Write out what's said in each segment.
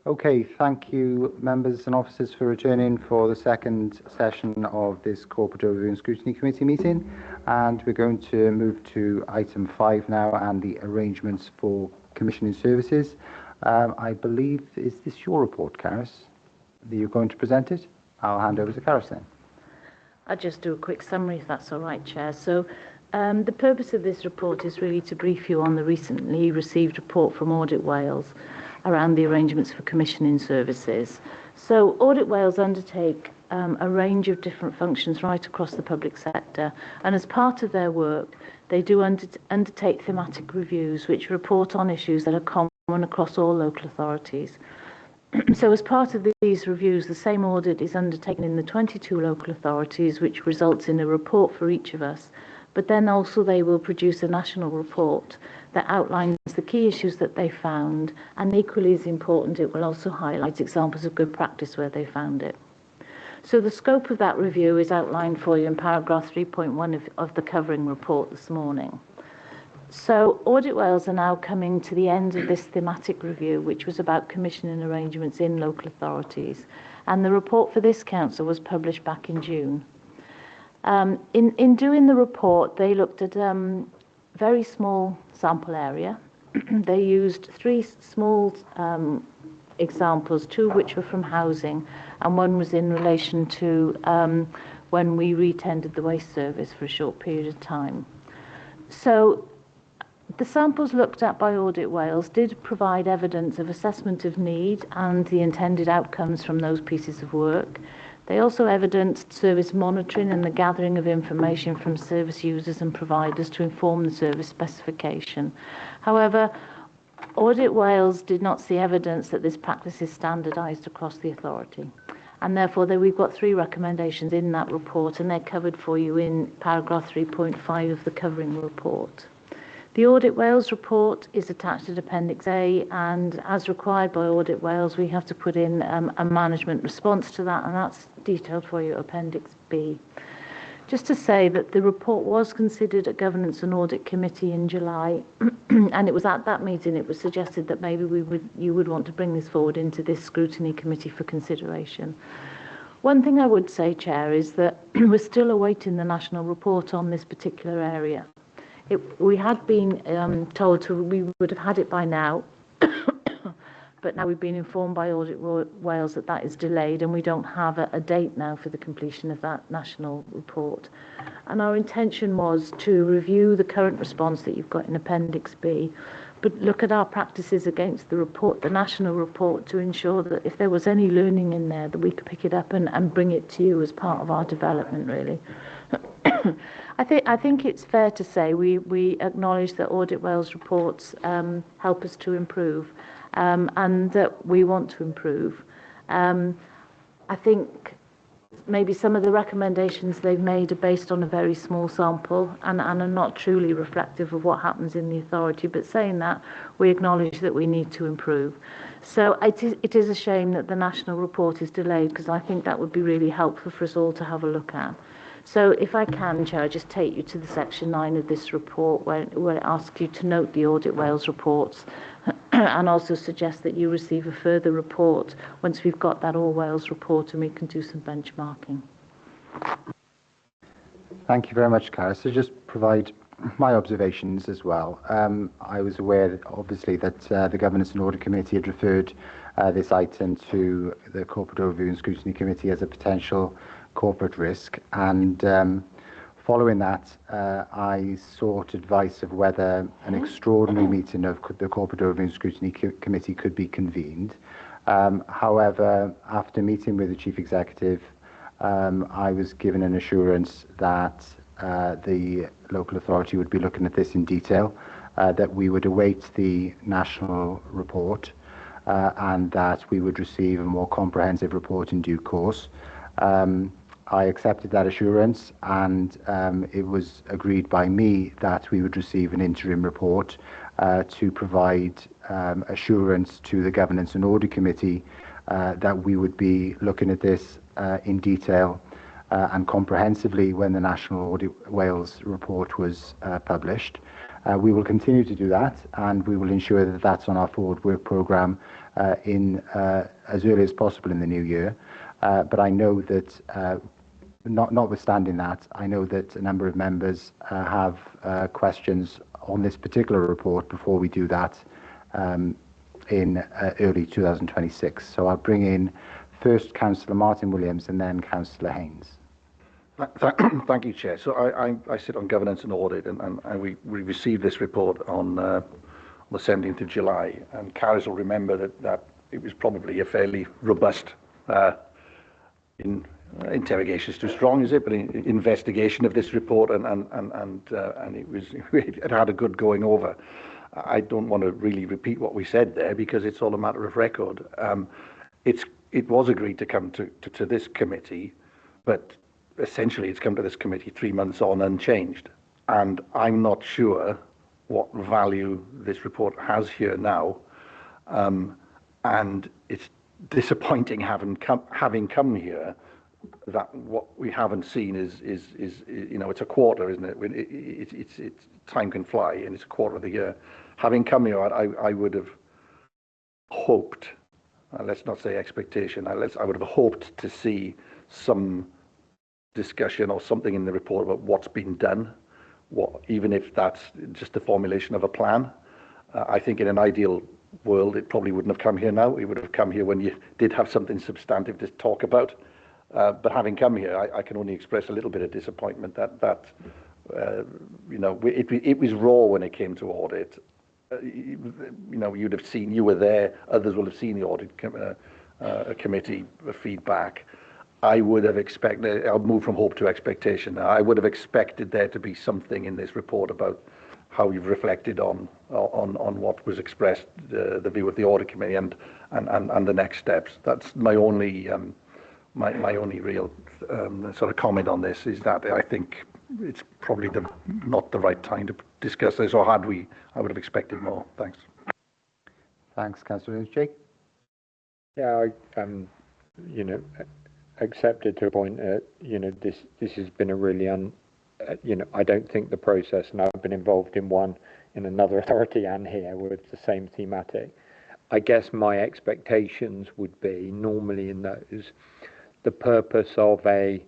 Okay, thank you, members and officers, for returning for the second session of this Corporate Overview and Scrutiny Committee meeting. And we're going to move to item 5 now, and the arrangements for commissioning services. I believe, is this your report, Caris? That you're going to present it? I'll hand over to Caris then. I'll just do a quick summary, if that's all right, Chair. So the purpose of this report is really to brief you on the recently received report from Audit Wales around the arrangements for commissioning services. So Audit Wales undertake a range of different functions right across the public sector, and as part of their work they do undertake thematic reviews which report on issues that are common across all local authorities. So as part of these reviews, the same audit is undertaken in the 22 local authorities, which results in a report for each of us, but then also they will produce a national report that outlines the key issues that they found, and equally as important, it will also highlight examples of good practice where they found it. So the scope of that review is outlined for you in paragraph 3.1 of the covering report this morning. So Audit Wales are now coming to the end of this thematic review, which was about commissioning arrangements in local authorities, and the report for this council was published back in June. In doing the report, they looked at very small sample area. They used 3 small examples, 2 which were from housing, and 1 was in relation to when we re-tendered the waste service for a short period of time. So the samples looked at by Audit Wales did provide evidence of assessment of need and the intended outcomes from those pieces of work. They also evidenced service monitoring and the gathering of information from service users and providers to inform the service specification. However, Audit Wales did not see evidence that this practice is standardised across the authority. And therefore, we've got 3 recommendations in that report, and they're covered for you in paragraph 3.5 of the covering report. The Audit Wales report is attached at Appendix A, and as required by Audit Wales, we have to put in a management response to that, and that's detailed for you at Appendix B. Just to say that the report was considered at Governance and Audit Committee in July, and it was at that meeting it was suggested that maybe you would want to bring this forward into this Scrutiny Committee for consideration. One thing I would say, Chair, is that we're still awaiting the national report on this particular area. We had been told we would have had it by now, but now we've been informed by Audit Wales that that is delayed, and we don't have a date now for the completion of that national report. And our intention was to review the current response that you've got in Appendix B, but look at our practices against the report, the national report, to ensure that if there was any learning in there, that we could pick it up and bring it to you as part of our development, really. I think it's fair to say we acknowledge that Audit Wales reports help us to improve, and that we want to improve. I think maybe some of the recommendations they've made are based on a very small sample and are not truly reflective of what happens in the authority, but saying that, we acknowledge that we need to improve. So it is a shame that the national report is delayed, because I think that would be really helpful for us all to have a look at. So if I can, Chair, I just take you to the section 9 of this report where it asks you to note the Audit Wales reports and also suggest that you receive a further report once we've got that All Wales report and we can do some benchmarking. Thank you very much, Cara. So just provide my observations as well. I was aware, obviously, that the Governance and Audit Committee had referred this item to the Corporate Overview and Scrutiny Committee as a potential corporate risk, and following that I sought advice of whether an extraordinary meeting of the Corporate Overview and Scrutiny Committee could be convened. However, after meeting with the Chief Executive, I was given an assurance that the local authority would be looking at this in detail, that we would await the national report, and that we would receive a more comprehensive report in due course. I accepted that assurance, and it was agreed by me that we would receive an interim report to provide assurance to the Governance and Audit Committee that we would be looking at this in detail and comprehensively when the National Audit Wales report was published. We will continue to do that, and we will ensure that that's on our forward work programme in as early as possible in the new year. But I know that, notwithstanding that, I know that a number of members have questions on this particular report before we do that in early 2026. So I'll bring in first Councillor Martin Williams and then Councillor Haynes. Thank you, Chair. So I sit on Governance and Audit, and we received this report on the 17th of July. And Carys will remember that it was probably a fairly robust interrogation is too strong, is it? But investigation of this report, and it had a good going over. I don't want to really repeat what we said there because it's all a matter of record. It was agreed to come to this committee, but essentially it's come to this committee 3 months on unchanged. And I'm not sure what value this report has here now. And it's disappointing having come here that what we haven't seen is it's a quarter, isn't it? It's time can fly, and it's a quarter of the year. Having come here, I would have hoped, let's not say expectation, I would have hoped to see some discussion or something in the report about what's been done, even if that's just the formulation of a plan. I think in an ideal world, it probably wouldn't have come here now. It would have come here when you did have something substantive to talk about. But having come here, I can only express a little bit of disappointment that it was raw when it came to audit. You'd have seen, you were there, others will have seen the audit committee feedback. I would have expected, I'll move from hope to expectation now. I would have expected there to be something in this report about how you've reflected on what was expressed, the view of the audit committee and the next steps. That's my only my only real sort of comment on this, is that I think it's probably not the right time to discuss this, or I would have expected more. Thanks. Thanks, Councillor Jake. Yeah, I accepted to a point. This has been a really I don't think the process, and I've been involved in one in another authority and here with the same thematic. I guess my expectations would be, normally in those, the purpose of a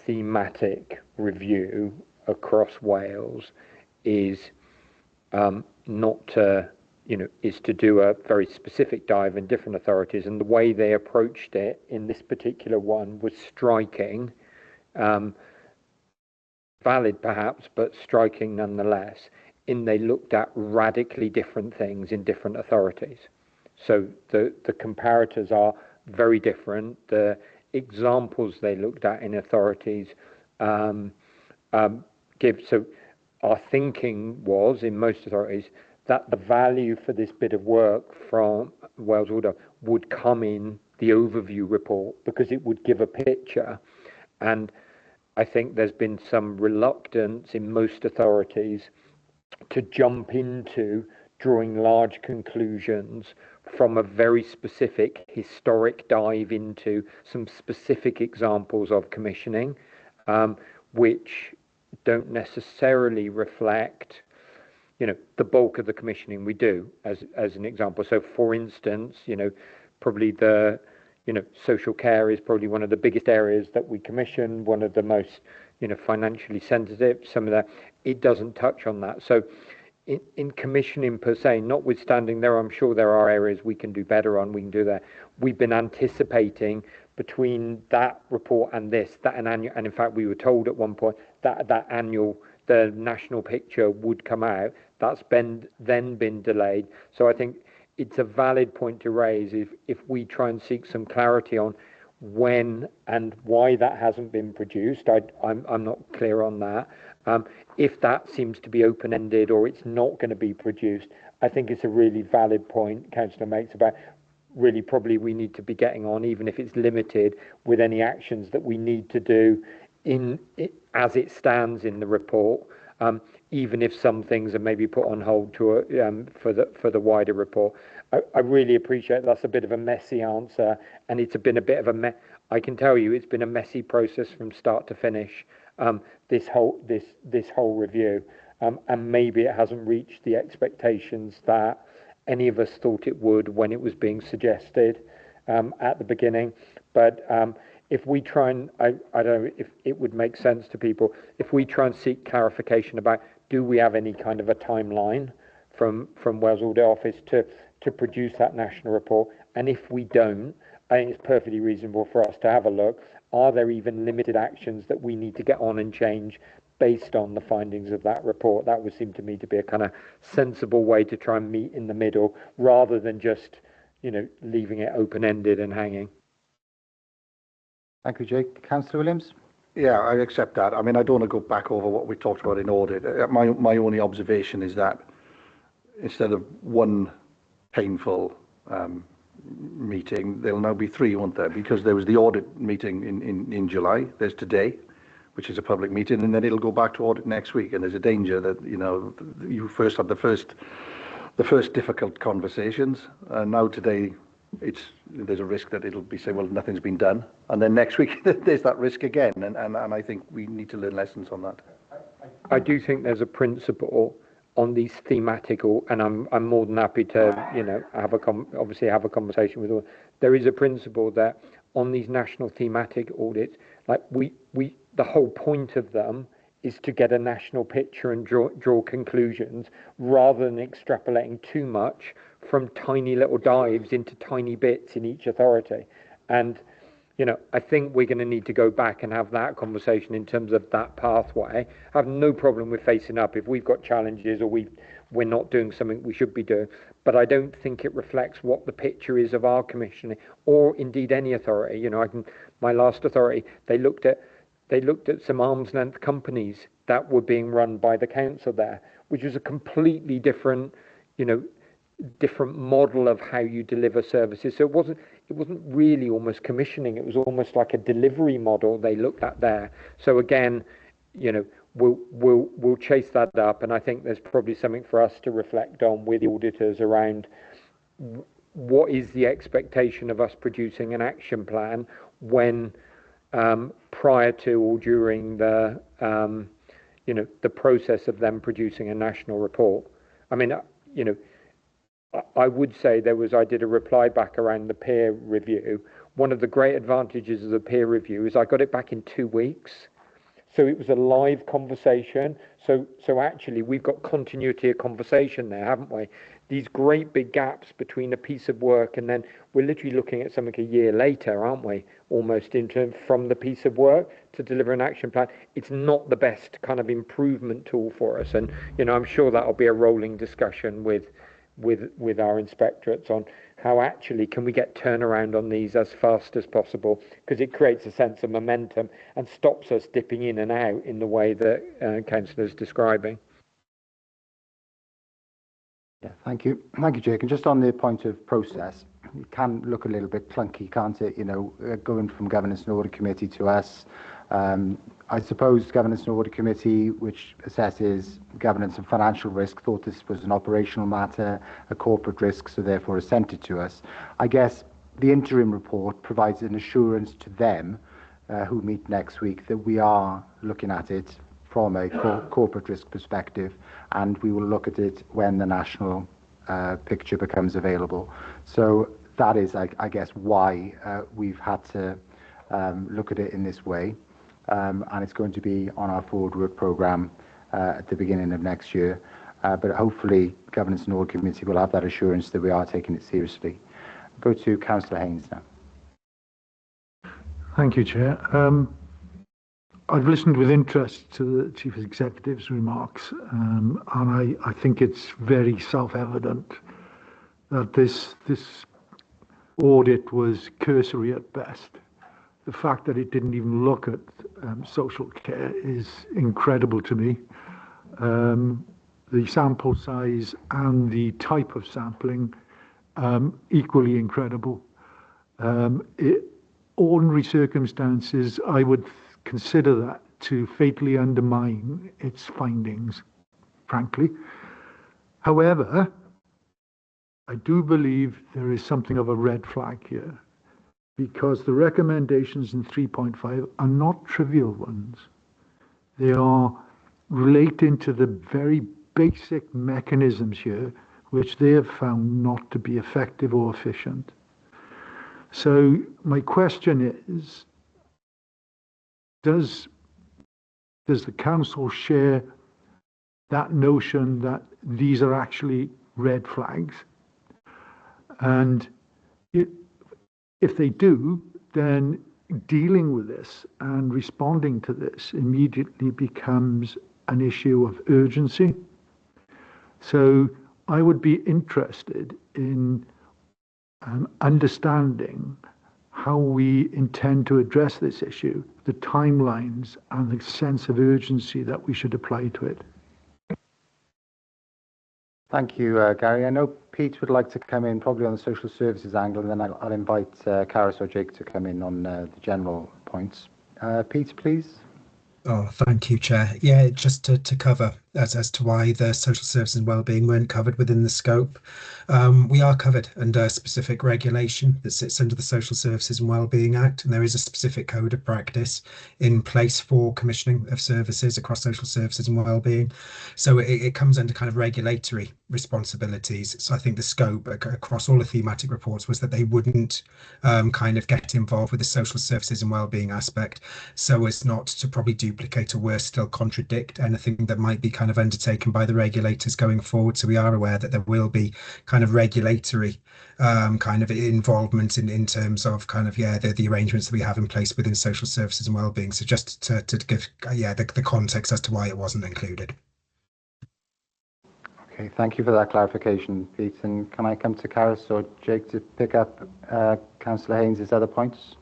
thematic review across Wales is not to, is to do a very specific dive in different authorities, and the way they approached it in this particular one was striking, valid perhaps, but striking nonetheless, in they looked at radically different things in different authorities. So the comparators are very different. The examples they looked at in authorities so our thinking was, in most authorities, that the value for this bit of work from Wales Order would come in the overview report, because it would give a picture. And I think there's been some reluctance in most authorities to jump into drawing large conclusions from a very specific historic dive into some specific examples of commissioning, which don't necessarily reflect, the bulk of the commissioning we do, as an example. So, for instance, probably the, social care is probably one of the biggest areas that we commission, one of the most, financially sensitive. Some of that, it doesn't touch on that. So, in commissioning per se, notwithstanding I'm sure there are areas we can do better on, we can do that. We've been anticipating between that report and this, that an annual, and in fact we were told at one point that the national picture would come out. That's been delayed. So I think it's a valid point to raise if we try and seek some clarity on when and why that hasn't been produced. I'm not clear on that. If that seems to be open-ended or it's not going to be produced, I think it's a really valid point Councillor makes about really probably we need to be getting on, even if it's limited, with any actions that we need to do as it stands in the report, even if some things are maybe put on hold for the wider report. I really appreciate that's a bit of a messy answer, and it's been a bit of I can tell you it's been a messy process from start to finish. This whole review, and maybe it hasn't reached the expectations that any of us thought it would when it was being suggested at the beginning. But if we try and, I don't know if it would make sense to people, if we try and seek clarification about, do we have any kind of a timeline from Wales Audit Office to produce that national report? And if we don't, I think it's perfectly reasonable for us to have a look. Are there even limited actions that we need to get on and change based on the findings of that report? That would seem to me to be a kind of sensible way to try and meet in the middle, rather than just, leaving it open-ended and hanging. Thank you, Jake. Councillor Williams? Yeah, I accept that. I mean, I don't want to go back over what we talked about in audit. My only observation is that instead of one painful meeting, there'll now be three, won't there? Because there was the audit meeting in July, there's today, which is a public meeting, and then it'll go back to audit next week. And there's a danger that, you first had the first difficult conversations, and now today there's a risk that it'll be say, well, nothing's been done, and then next week there's that risk again, and I think we need to learn lessons on that. I do think there's a principle on these thematic, and I'm more than happy to have a conversation with all. There is a principle that on these national thematic audits, like the whole point of them is to get a national picture and draw conclusions, rather than extrapolating too much from tiny little dives into tiny bits in each authority. And I think we're going to need to go back and have that conversation in terms of that pathway. I have no problem with facing up if we've got challenges or we're not doing something we should be doing, but I don't think it reflects what the picture is of our commissioning, or indeed any authority. My last authority, they looked at some arm's length companies that were being run by the council there, which was a completely different model of how you deliver services. So it wasn't really almost commissioning, it was almost like a delivery model they looked at there. So again, we'll chase that up, and I think there's probably something for us to reflect on with the auditors around what is the expectation of us producing an action plan when prior to or during the the process of them producing a national report. I mean, I would say I did a reply back around the peer review. One of the great advantages of the peer review is I got it back in 2 weeks. So it was a live conversation. So actually we've got continuity of conversation there, haven't we? These great big gaps between a piece of work, and then we're literally looking at something a year later, aren't we? Almost from the piece of work to deliver an action plan. It's not the best kind of improvement tool for us. And, I'm sure that'll be a rolling discussion with our inspectorates on how actually can we get turnaround on these as fast as possible, because it creates a sense of momentum and stops us dipping in and out in the way that Councillor's describing. Yeah, thank you, Jake. And just on the point of process, it can look a little bit clunky, can't it? Going from Governance and Audit Committee to us. I suppose Governance and Audit Committee, which assesses governance and financial risk, thought this was an operational matter, a corporate risk, so therefore is sent it to us. I guess the interim report provides an assurance to them, who meet next week, that we are looking at it from a corporate risk perspective, and we will look at it when the national picture becomes available. So that is, I guess, why we've had to look at it in this way. And it's going to be on our forward work programme at the beginning of next year. But hopefully Governance and Audit Committee will have that assurance that we are taking it seriously. Go to Councillor Haynes now. Thank you, Chair. I've listened with interest to the Chief Executive's remarks, and I think it's very self-evident that this audit was cursory at best. The fact that it didn't even look at social care is incredible to me. The sample size and the type of sampling, equally incredible. Ordinary circumstances, I would consider that to fatally undermine its findings, frankly. However, I do believe there is something of a red flag here, because the recommendations in 3.5 are not trivial ones. They are relating to the very basic mechanisms here, which they have found not to be effective or efficient. So my question is, does the council share that notion that these are actually red flags? And if they do, then dealing with this and responding to this immediately becomes an issue of urgency. So I would be interested in understanding how we intend to address this issue, the timelines and the sense of urgency that we should apply to it. Thank you, Gary. I know Pete would like to come in probably on the social services angle, and then I'll invite Caris or Jake to come in on the general points. Pete, please. Oh, thank you, Chair. Yeah, just to cover as to why the social services and wellbeing weren't covered within the scope. We are covered under a specific regulation that sits under the Social Services and Wellbeing Act, and there is a specific code of practice in place for commissioning of services across social services and wellbeing. So it comes under kind of regulatory responsibilities. So I think the scope across all the thematic reports was that they wouldn't kind of get involved with the social services and wellbeing aspect, so as not to probably duplicate or worse still contradict anything that might be kind of undertaken by the regulators going forward. So we are aware that there will be kind of regulatory kind of involvement in terms of kind of the arrangements that we have in place within social services and wellbeing. So just to give the context as to why it wasn't included. Okay, thank you for that clarification, Pete. And can I come to Caris or Jake to pick up Councillor Haynes' other points?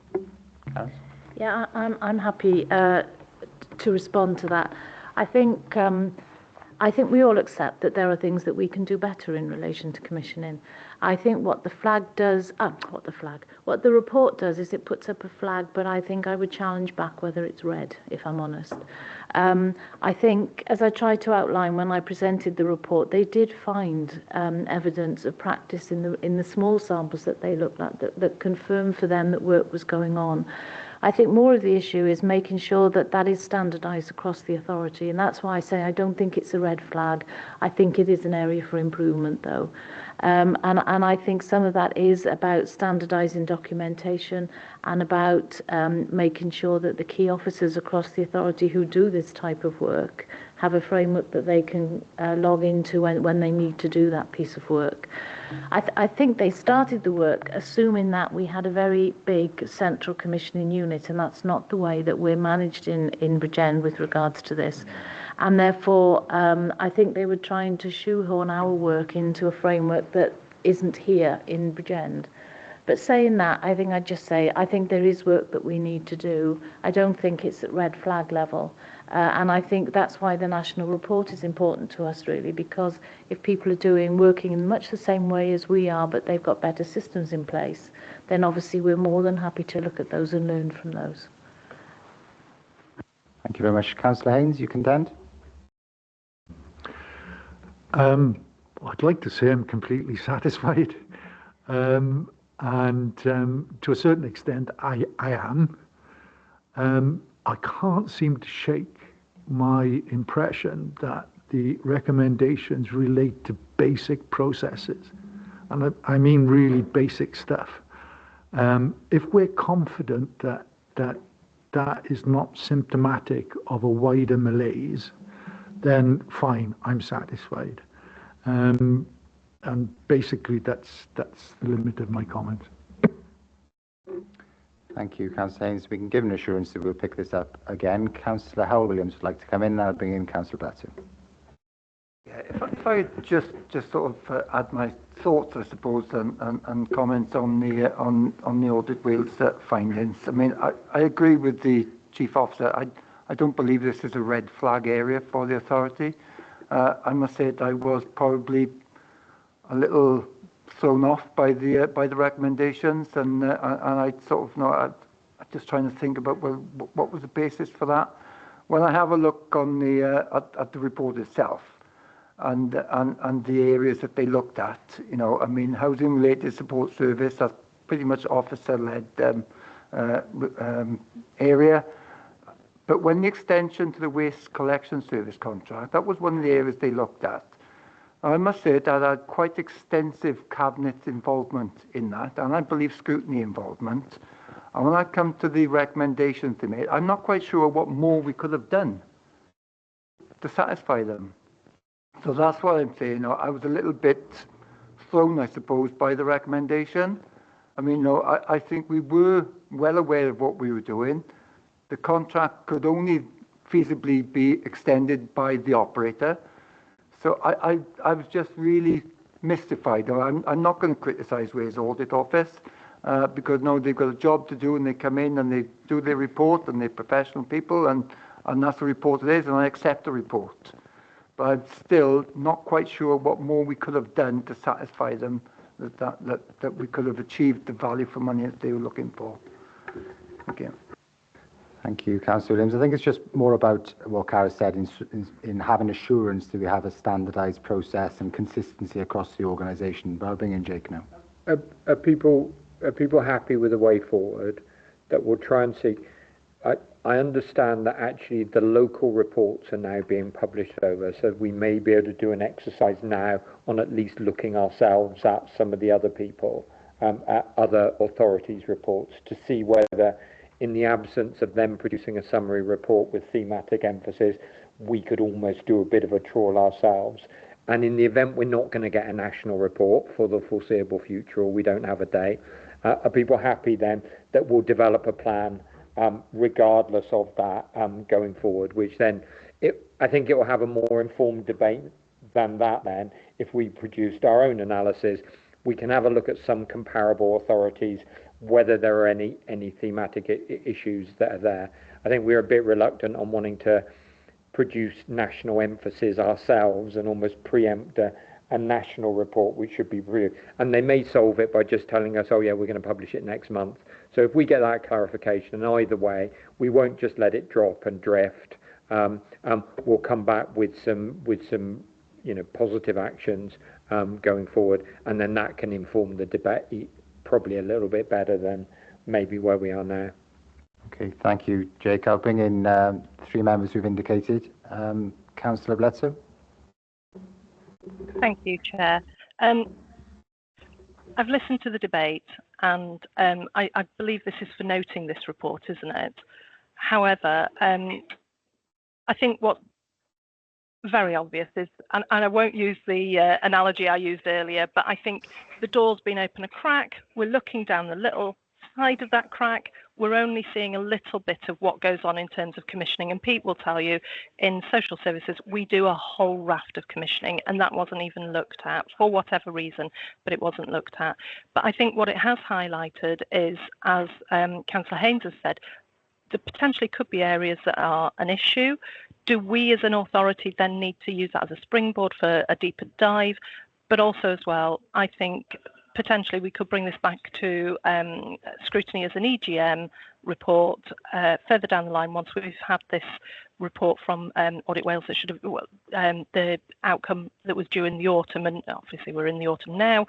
Caris? Yeah, I'm happy to respond to that. I think we all accept that there are things that we can do better in relation to commissioning. I think what the report does is it puts up a flag, but I think I would challenge back whether it's red, if I'm honest. I think, as I tried to outline when I presented the report, they did find evidence of practice in the small samples that they looked at that confirmed for them that work was going on. I think more of the issue is making sure that that is standardised across the authority, and that's why I say I don't think it's a red flag. I think it is an area for improvement, though. And I think some of that is about standardising documentation and about making sure that the key officers across the authority who do this type of work have a framework that they can log into when they need to do that piece of work. I think they started the work assuming that we had a very big central commissioning unit, and that's not the way that we're managed in Bridgend with regards to this. And therefore, I think they were trying to shoehorn our work into a framework that isn't here in Bridgend. But saying that, I think there is work that we need to do. I don't think it's at red flag level. And I think that's why the national report is important to us, really, because if people are working in much the same way as we are, but they've got better systems in place, then obviously we're more than happy to look at those and learn from those. Thank you very much. Councillor Haynes, you contend? I'd like to say I'm completely satisfied. And to a certain extent, I am. I can't seem to shake my impression that the recommendations relate to basic processes. And I mean really basic stuff. If we're confident that is not symptomatic of a wider malaise, then fine, I'm satisfied. And basically that's the limit of my comments. Thank you, Councillor Haynes. We can give an assurance that we'll pick this up again. Councillor Howell-Williams would like to come in, and I'll bring in Councillor Blatty. Yeah, if I just sort of add my thoughts, I suppose, and comments on the Audit Wales findings. I mean, I agree with the Chief Officer. I don't believe this is a red flag area for the authority. I must say that I was probably a little thrown off by the recommendations, and I sort of I'm just trying to think about, well, what was the basis for that. When I have a look on the at the report itself, and the areas that they looked at, I mean, housing related support service, that's pretty much officer led area. But when the extension to the waste collection service contract, that was one of the areas they looked at. I must say that I had quite extensive cabinet involvement in that, and I believe scrutiny involvement. And when I come to the recommendations they made, I'm not quite sure what more we could have done to satisfy them. So that's what I'm saying. I was a little bit thrown, I suppose, by the recommendation. I mean, I think we were well aware of what we were doing. The contract could only feasibly be extended by the operator. So I was just really mystified. I'm not going to criticise Wales Audit Office because no, they've got a job to do and they come in and they do their report and they're professional people and that's the report it is and I accept the report. But I'm still not quite sure what more we could have done to satisfy them that we could have achieved the value for money that they were looking for. Thank you. Thank you, Councillor Williams. I think it's just more about what Cara said in having assurance that we have a standardised process and consistency across the organisation. But I'll bring in Jake now. Are people happy with the way forward that we'll try and see? I understand that actually the local reports are now being published over, so we may be able to do an exercise now on at least looking ourselves at some of the other people, at other authorities' reports to see whether, in the absence of them producing a summary report with thematic emphasis, we could almost do a bit of a trawl ourselves. And in the event we're not going to get a national report for the foreseeable future, or we don't have a date, are people happy then that we'll develop a plan regardless of that going forward, which then I think it will have a more informed debate than that then. If we produced our own analysis, we can have a look at some comparable authorities, whether there are any thematic issues that are there. I think we're a bit reluctant on wanting to produce national emphasis ourselves and almost preempt a national report, which should be brilliant. And they may solve it by just telling us, oh yeah, we're going to publish it next month. So if we get that clarification, and either way, we won't just let it drop and drift. We'll come back with some positive actions going forward, and then that can inform the debate probably a little bit better than maybe where we are now. Okay, thank you, Jake. I'll bring in three members who've indicated. Councillor Bledsoe. Thank you, Chair. I've listened to the debate and I believe this is for noting this report, isn't it? However, I think what's very obvious is, and I won't use the analogy I used earlier, but I think the door's been open a crack. We're looking down the little side of that crack. We're only seeing a little bit of what goes on in terms of commissioning. And Pete will tell you, in social services, we do a whole raft of commissioning, and that wasn't even looked at for whatever reason, but it wasn't looked at. But I think what it has highlighted is, as Councillor Haynes has said, there potentially could be areas that are an issue. Do we as an authority then need to use that as a springboard for a deeper dive? But also as well, I think potentially we could bring this back to scrutiny as an EGM report further down the line once we've had this report from Audit Wales that should have the outcome that was due in the autumn, and obviously we're in the autumn now.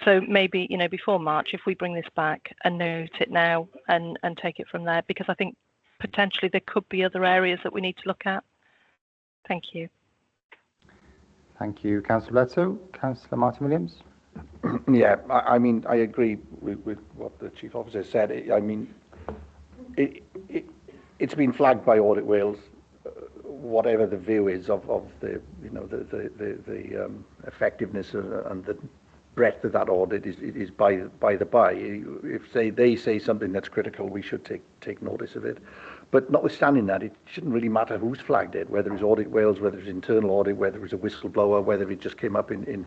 So maybe, before March, if we bring this back and note it now and take it from there, because I think potentially there could be other areas that we need to look at. Thank you. Thank you, Councillor Bledsoe. Councillor Martin-Williams. Yeah, I mean, I agree with what the Chief Officer said. It's been flagged by Audit Wales, whatever the view is of the effectiveness and the breadth of that audit is by the by. If they say something that's critical, we should take notice of it. But notwithstanding that, it shouldn't really matter who's flagged it, whether it's Audit Wales, whether it's internal audit, whether it's a whistleblower, whether it just came up in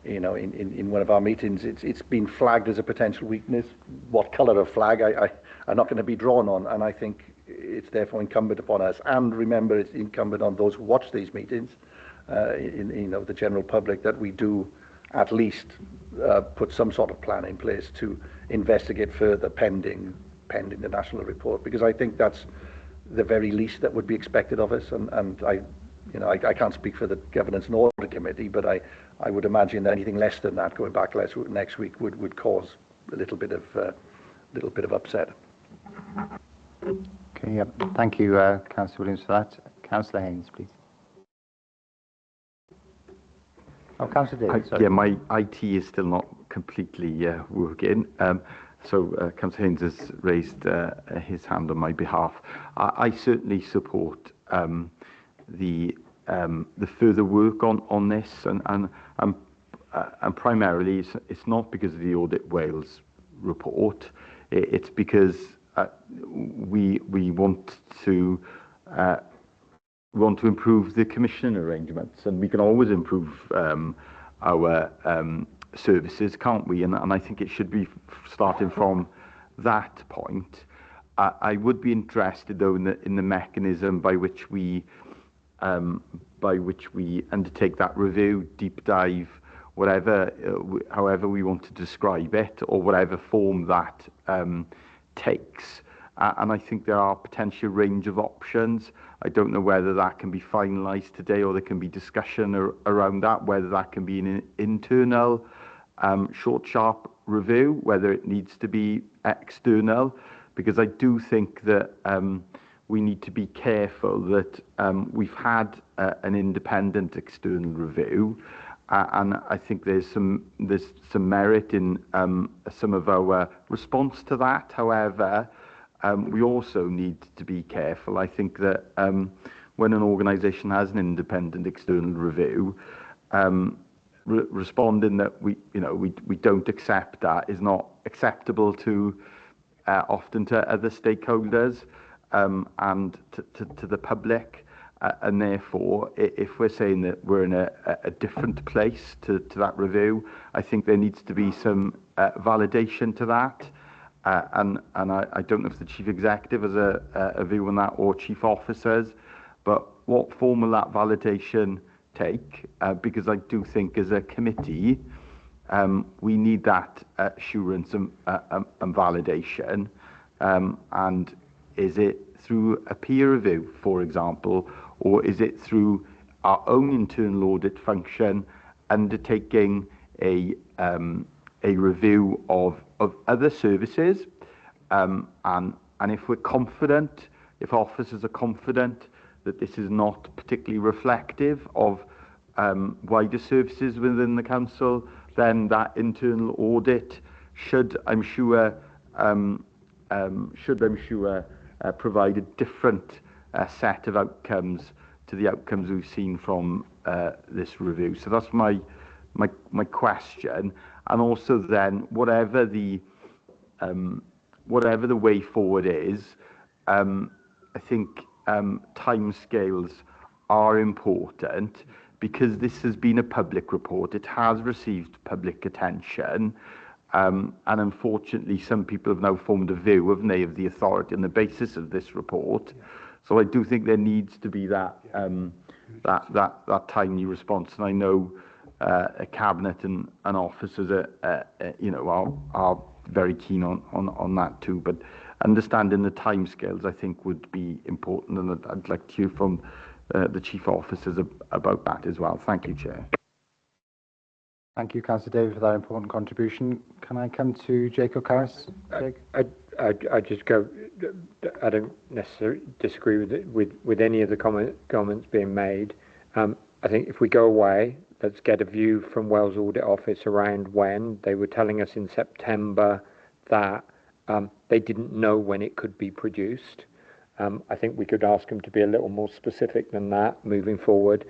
one of our meetings. It's been flagged as a potential weakness. What colour of flag I'm not going to be drawn on, and I think it's therefore incumbent upon us. And remember, it's incumbent on those who watch these meetings, the general public, that we do at least put some sort of plan in place to investigate further pending the national report, because I think that's the very least that would be expected of us. And I can't speak for the Governance and Audit Committee, but I would imagine that anything less than that going back next week would cause a little bit of upset. Okay, Okay, yep. Thank you, Councillor Williams, for that. Councillor Haynes, please. Oh, Councillor Davis, sorry. Yeah, my IT is still not completely working. So Councillor Haynes has raised his hand on my behalf. I certainly support the further work on this, and primarily it's not because of the Audit Wales report. It's because we want to improve the commission arrangements, and we can always improve our services, can't we? And I think it should be starting from that point. I would be interested, though, in the mechanism by which we undertake that review, deep dive, whatever, however we want to describe it, or whatever form that takes. And I think there are potential range of options. I don't know whether that can be finalised today, or there can be discussion around that, whether that can be an internal short, sharp review, whether it needs to be external, because I do think that we need to be careful that we've had an independent external review, and I think there's some merit in some of our response to that. However, we also need to be careful. I think that when an organisation has an independent external review, responding that we don't accept that is not acceptable to often to other stakeholders and to the public. And therefore, if we're saying that we're in a different place to that review, I think there needs to be some validation to that. And I don't know if the chief executive has a view on that, or chief officers, but what form will that validation take? Because I do think as a committee, we need that assurance and validation. And is it through a peer review, for example, or is it through our own internal audit function undertaking a review of other services, and if we're confident, if officers are confident that this is not particularly reflective of wider services within the council, then that internal audit should, I'm sure, provide a different set of outcomes to the outcomes we've seen from this review. So that's my question. And also then, whatever the way forward is, I think timescales are important, because this has been a public report. It has received public attention, and unfortunately, some people have now formed a view, haven't they, of the authority on the basis of this report. So I do think there needs to be that that timely response, and I know a cabinet and officers are very keen on that too. But understanding the timescales, I think, would be important, and I'd like to hear from the chief officers about that as well. Thank you, Chair. Thank you, Councillor David, for that important contribution. Can I come to Jacob Carris? I just go. I don't necessarily disagree with any of the comments being made. I think if we go away, let's get a view from Wales Audit Office around when. They were telling us in September that they didn't know when it could be produced. I think we could ask them to be a little more specific than that moving forward.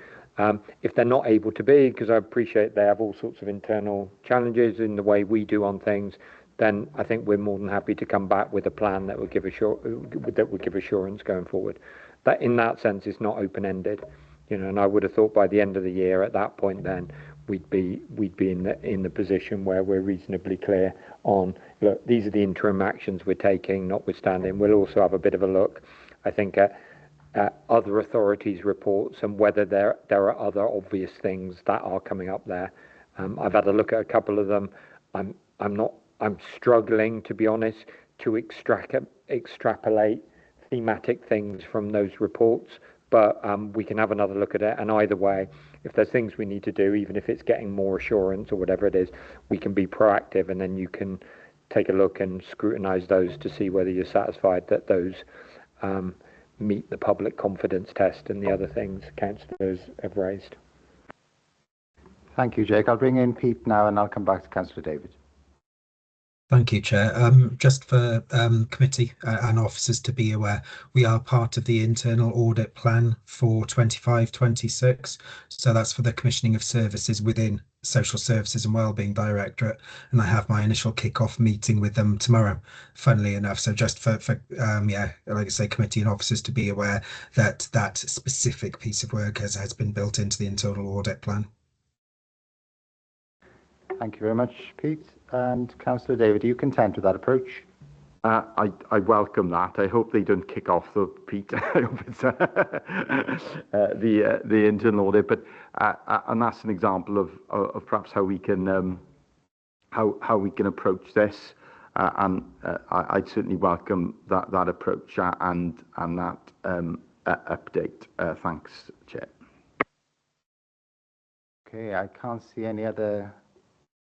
If they're not able to be, because I appreciate they have all sorts of internal challenges in the way we do on things, then I think we're more than happy to come back with a plan that would give assurance going forward. That, in that sense, is not open-ended, and I would have thought by the end of the year, at that point, then we'd be in the position where we're reasonably clear on, look, these are the interim actions we're taking, notwithstanding. We'll also have a bit of a look, I think, at other authorities' reports and whether there are other obvious things that are coming up there. I've had a look at a couple of them. I'm struggling, to be honest, to extrapolate thematic things from those reports, but we can have another look at it. And either way, if there's things we need to do, even if it's getting more assurance or whatever it is, we can be proactive, and then you can take a look and scrutinise those to see whether you're satisfied that those meet the public confidence test and the other things councillors have raised. Thank you, Jake. I'll bring in Pete now and I'll come back to Councillor David. Thank you, Chair. Just for committee and officers to be aware, we are part of the internal audit plan for 25-26. So that's for the commissioning of services within Social Services and Wellbeing Directorate. And I have my initial kick-off meeting with them tomorrow, funnily enough. So just for yeah, like I say, committee and officers to be aware that that specific piece of work has been built into the internal audit plan. Thank you very much, Pete. And Councillor David, are you content with that approach? I welcome that. I hope they don't kick off though, Pete. I hope it's the internal audit, but and that's an example of perhaps how we can approach this. And I'd certainly welcome that approach and that update. Thanks, Chair. Okay, I can't see any other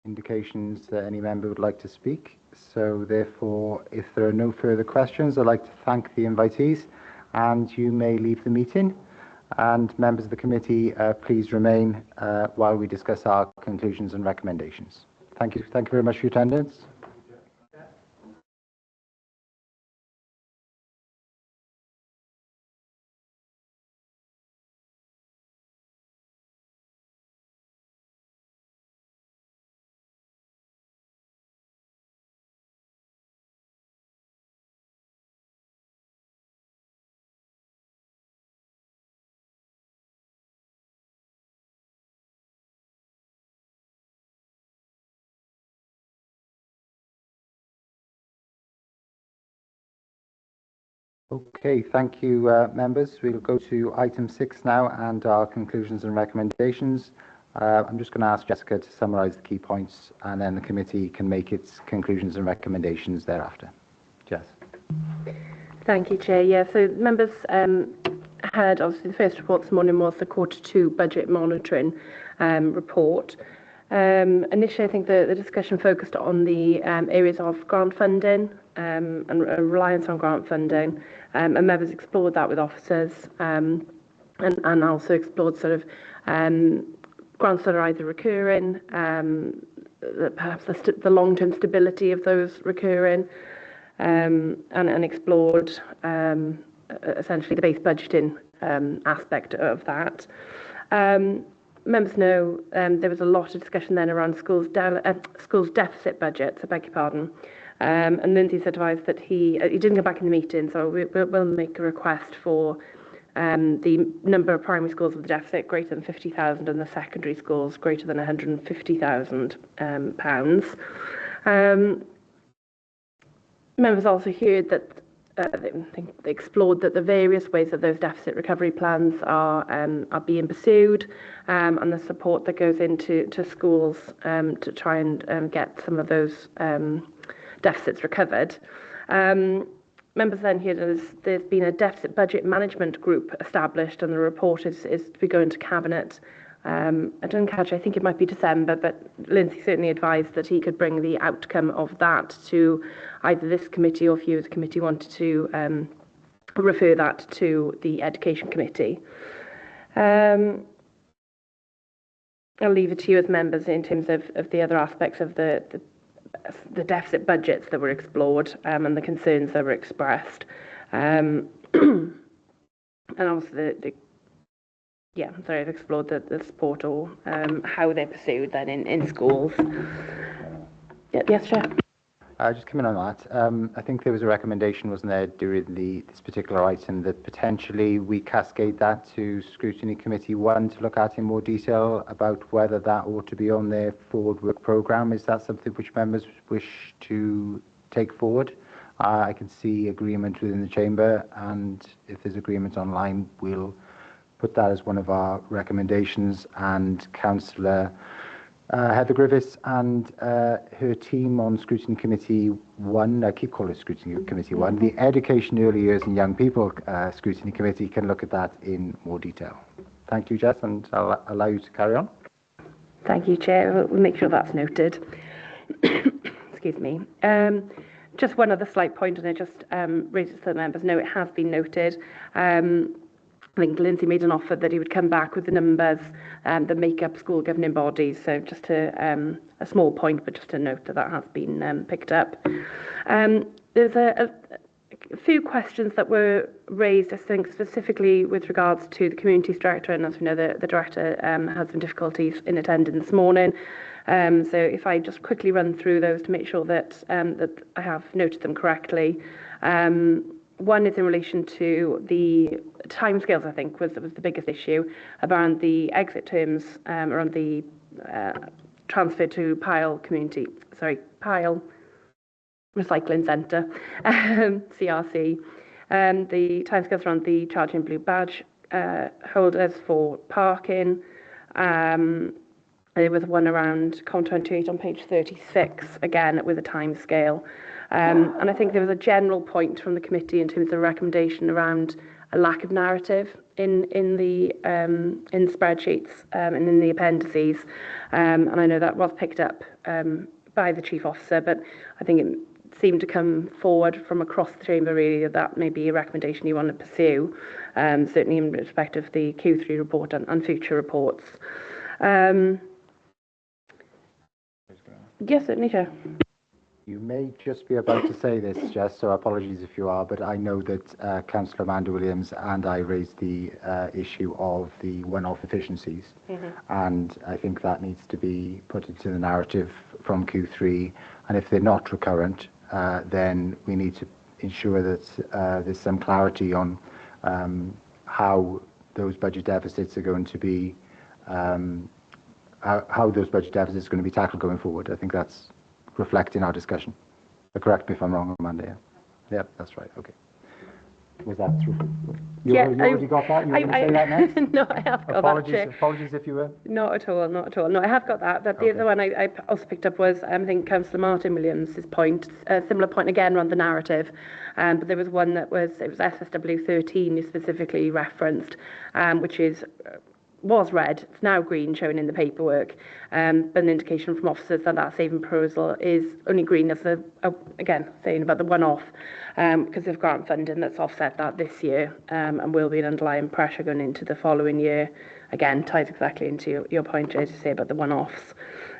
indications that any member would like to speak. So therefore, if there are no further questions, I'd like to thank the invitees and you may leave the meeting. And members of the committee, please remain while we discuss our conclusions and recommendations. Thank you. Thank you very much for your attendance. Okay, thank you, members. We'll go to item 6 now and our conclusions and recommendations. I'm just going to ask Jessica to summarise the key points and then the committee can make its conclusions and recommendations thereafter. Jess. Thank you, Chair. Yeah, so members had, obviously, the first report this morning was the Q2 budget monitoring report. Initially, I think the discussion focused on the areas of grant funding and reliance on grant funding, and members explored that with officers and also explored sort of grants that are either recurring, perhaps the long-term stability of those recurring, and explored essentially the base budgeting aspect of that. Members know there was a lot of discussion then around schools' deficit budgets, I beg your pardon. And Lindsay's advised that he didn't go back in the meeting, so we'll make a request for the number of primary schools with a deficit greater than 50,000 and the secondary schools greater than 150,000 pounds. Members also heard that they explored that the various ways that those deficit recovery plans are being pursued, and the support that goes into schools to try and get some of those deficits recovered. Members then heard there's been a deficit budget management group established, and the report is to be going to Cabinet. I didn't catch, I think it might be December, but Lindsay certainly advised that he could bring the outcome of that to either this committee, or if you as a committee wanted to refer that to the Education Committee. I'll leave it to you as members in terms of the other aspects of the deficit budgets that were explored and the concerns that were expressed. And also I've explored the support or how they're pursued then in schools. Yes, Chair. Just coming on that, I think there was a recommendation, wasn't there, during this particular item that potentially we cascade that to Scrutiny Committee 1 to look at in more detail about whether that ought to be on their forward work programme. Is that something which members wish to take forward? I can see agreement within the Chamber, and if there's agreement online, we'll put that as one of our recommendations. And Councillor Heather Griffiths and her team on Scrutiny Committee 1, I keep calling it Scrutiny Committee 1, the Education, Early Years and Young People Scrutiny Committee can look at that in more detail. Thank you, Jess, and I'll allow you to carry on. Thank you, Chair. We'll make sure that's noted. Excuse me. Just one other slight point, and I just raised it so the members know it has been noted. I think Lindsay made an offer that he would come back with the numbers that make up school governing bodies. So just a small point, but just to note that that has been picked up. There's a few questions that were raised, I think, specifically with regards to the communities director. And as we know, the director has some difficulties in attending this morning. So if I just quickly run through those to make sure that that I have noted them correctly. One is in relation to the timescales, I think, was the biggest issue around the exit terms, around the transfer to Pyle Recycling Centre, CRC. The timescales around the charging blue badge holders for parking. There was one around COM28 on page 36, again with a timescale. And I think there was a general point from the committee in terms of recommendation around a lack of narrative in the spreadsheets and in the appendices. And I know that was picked up by the chief officer, but I think it seemed to come forward from across the chamber really that may be a recommendation you want to pursue, certainly in respect of the Q3 report and future reports. Yes, certainly, Chair. You may just be about to say this, Jess, so apologies if you are, but I know that Councillor Amanda Williams and I raised the issue of the one-off efficiencies, and I think that needs to be put into the narrative from Q3, and if they're not recurrent, then we need to ensure that there's some clarity on how those budget deficits are going to be, how those budget deficits are going to be tackled going forward. I think that's reflecting our discussion. Correct me if I'm wrong, Amanda. Yeah, that's right. Okay. Was that true? You already got that? You were going to say that next? No, I have got that. Apologies if you were. Not at all, not at all. No, I have got that. But the other one I also picked up was, I think, Councillor Martin Williams' point, a similar point again around the narrative. But there was one that was SSW 13 you specifically referenced, which was red, it's now green, shown in the paperwork, but an indication from officers that saving proposal is only green as again, saying about the one-off, because of grant funding that's offset that this year, and will be an underlying pressure going into the following year. Again, ties exactly into your point, Jay, to say about the one-offs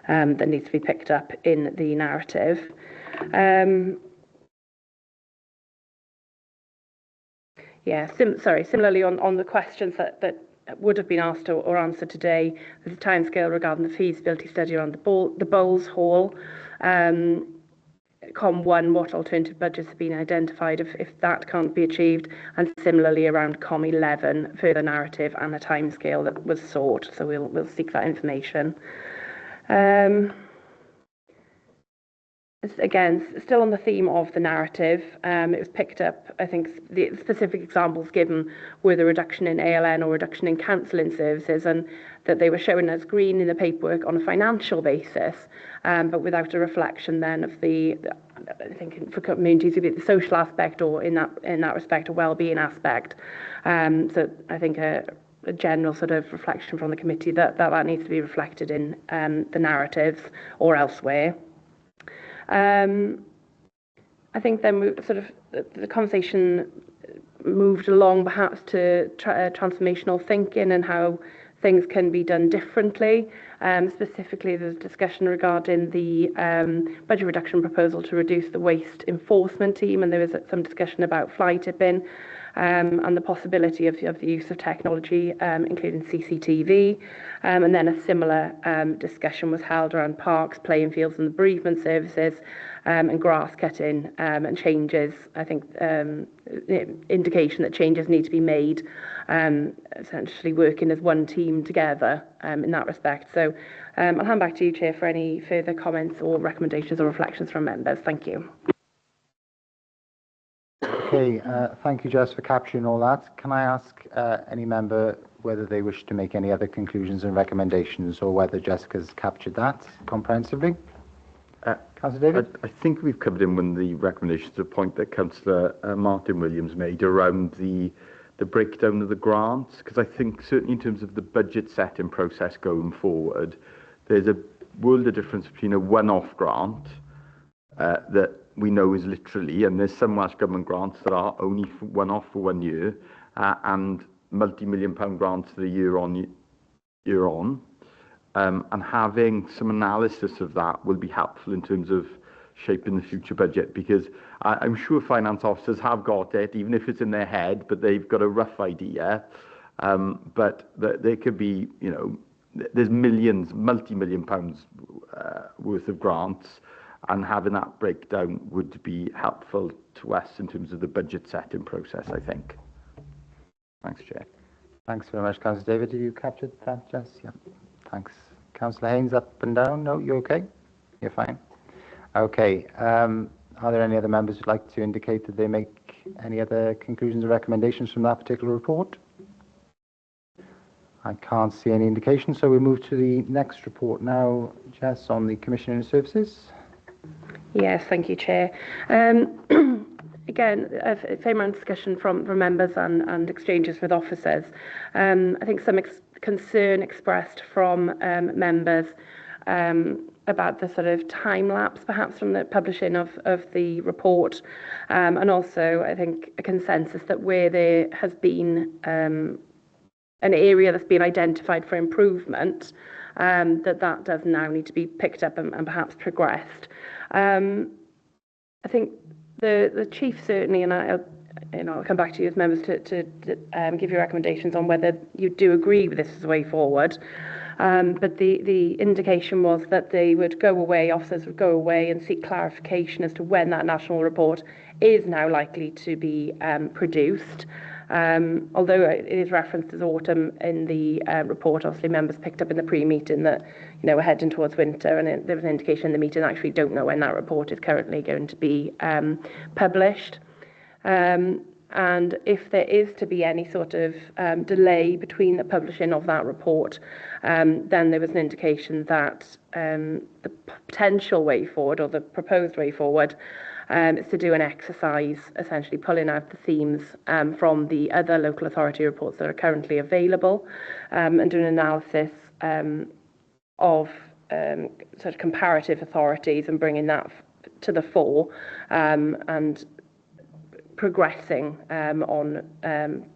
that needs to be picked up in the narrative. Similarly on the questions that would have been asked or answered today, there's a timescale regarding the feasibility study around the Bowls Hall. COM1, what alternative budgets have been identified if that can't be achieved, and similarly around COM11, further narrative and a timescale that was sought. So we'll seek that information. Again, still on the theme of the narrative, it was picked up, I think the specific examples given were the reduction in ALN or reduction in counselling services, and that they were shown as green in the paperwork on a financial basis, but without a reflection then of I think for communities, it'd be the social aspect, or in that respect, a well-being aspect. So I think a general sort of reflection from the committee that needs to be reflected in the narratives or elsewhere. I think then the conversation moved along perhaps to transformational thinking and how things can be done differently. Specifically, there's discussion regarding the budget reduction proposal to reduce the waste enforcement team, and there was some discussion about fly tipping and the possibility of the use of technology, including CCTV. And then a similar discussion was held around parks, playing fields and the bereavement services, and grass cutting and changes. I think indication that changes need to be made, essentially working as one team together in that respect. So I'll hand back to you, Chair, for any further comments or recommendations or reflections from members. Thank you. Okay, thank you, Jess, for capturing all that. Can I ask any member whether they wish to make any other conclusions and recommendations, or whether Jessica's captured that comprehensively? Councillor David? I think we've covered in one of the recommendations to the point that Councillor Martin Williams made around the breakdown of the grants, because I think certainly in terms of the budget setting process going forward, there's a world of difference between a one-off grant that we know is literally, and there's some Welsh Government grants that are only one-off for 1 year, and multi-million pound grants the year on. And having some analysis of that will be helpful in terms of shaping the future budget, because I'm sure finance officers have got it, even if it's in their head, but they've got a rough idea. But there could be, you know, there's millions, multi-million pounds worth of grants, and having that breakdown would be helpful to us in terms of the budget setting process, I think. Thanks, Chair. Thanks very much, Councillor David. Have you captured that, Jess? Yeah. Thanks. Councillor Haynes, up and down? No, you're okay? You're fine. Okay. Are there any other members who'd like to indicate that they make any other conclusions or recommendations from that particular report? I can't see any indication, so we move to the next report now, Jess, on the Commissioning Services. Yes, thank you, Chair. Again, a fair amount of discussion from members and exchanges with officers. I think some concern expressed from members about the sort of time lapse, perhaps, from the publishing of the report, and also, I think, a consensus that where there has been an area that's been identified for improvement, that does now need to be picked up and perhaps progressed. I think the chief certainly, and I'll come back to you as members to give you recommendations on whether you do agree with this as a way forward. But the indication was that they would go away, officers would go away and seek clarification as to when that national report is now likely to be produced. Although it is referenced as autumn in the report, obviously members picked up in the pre-meeting that, you know, we're heading towards winter, and there was an indication in the meeting actually don't know when that report is currently going to be published. And if there is to be any sort of delay between the publishing of that report, then there was an indication that the potential way forward, or the proposed way forward, is to do an exercise, essentially pulling out the themes from the other local authority reports that are currently available, and doing an analysis of sort of comparative authorities and bringing that to the fore, and progressing on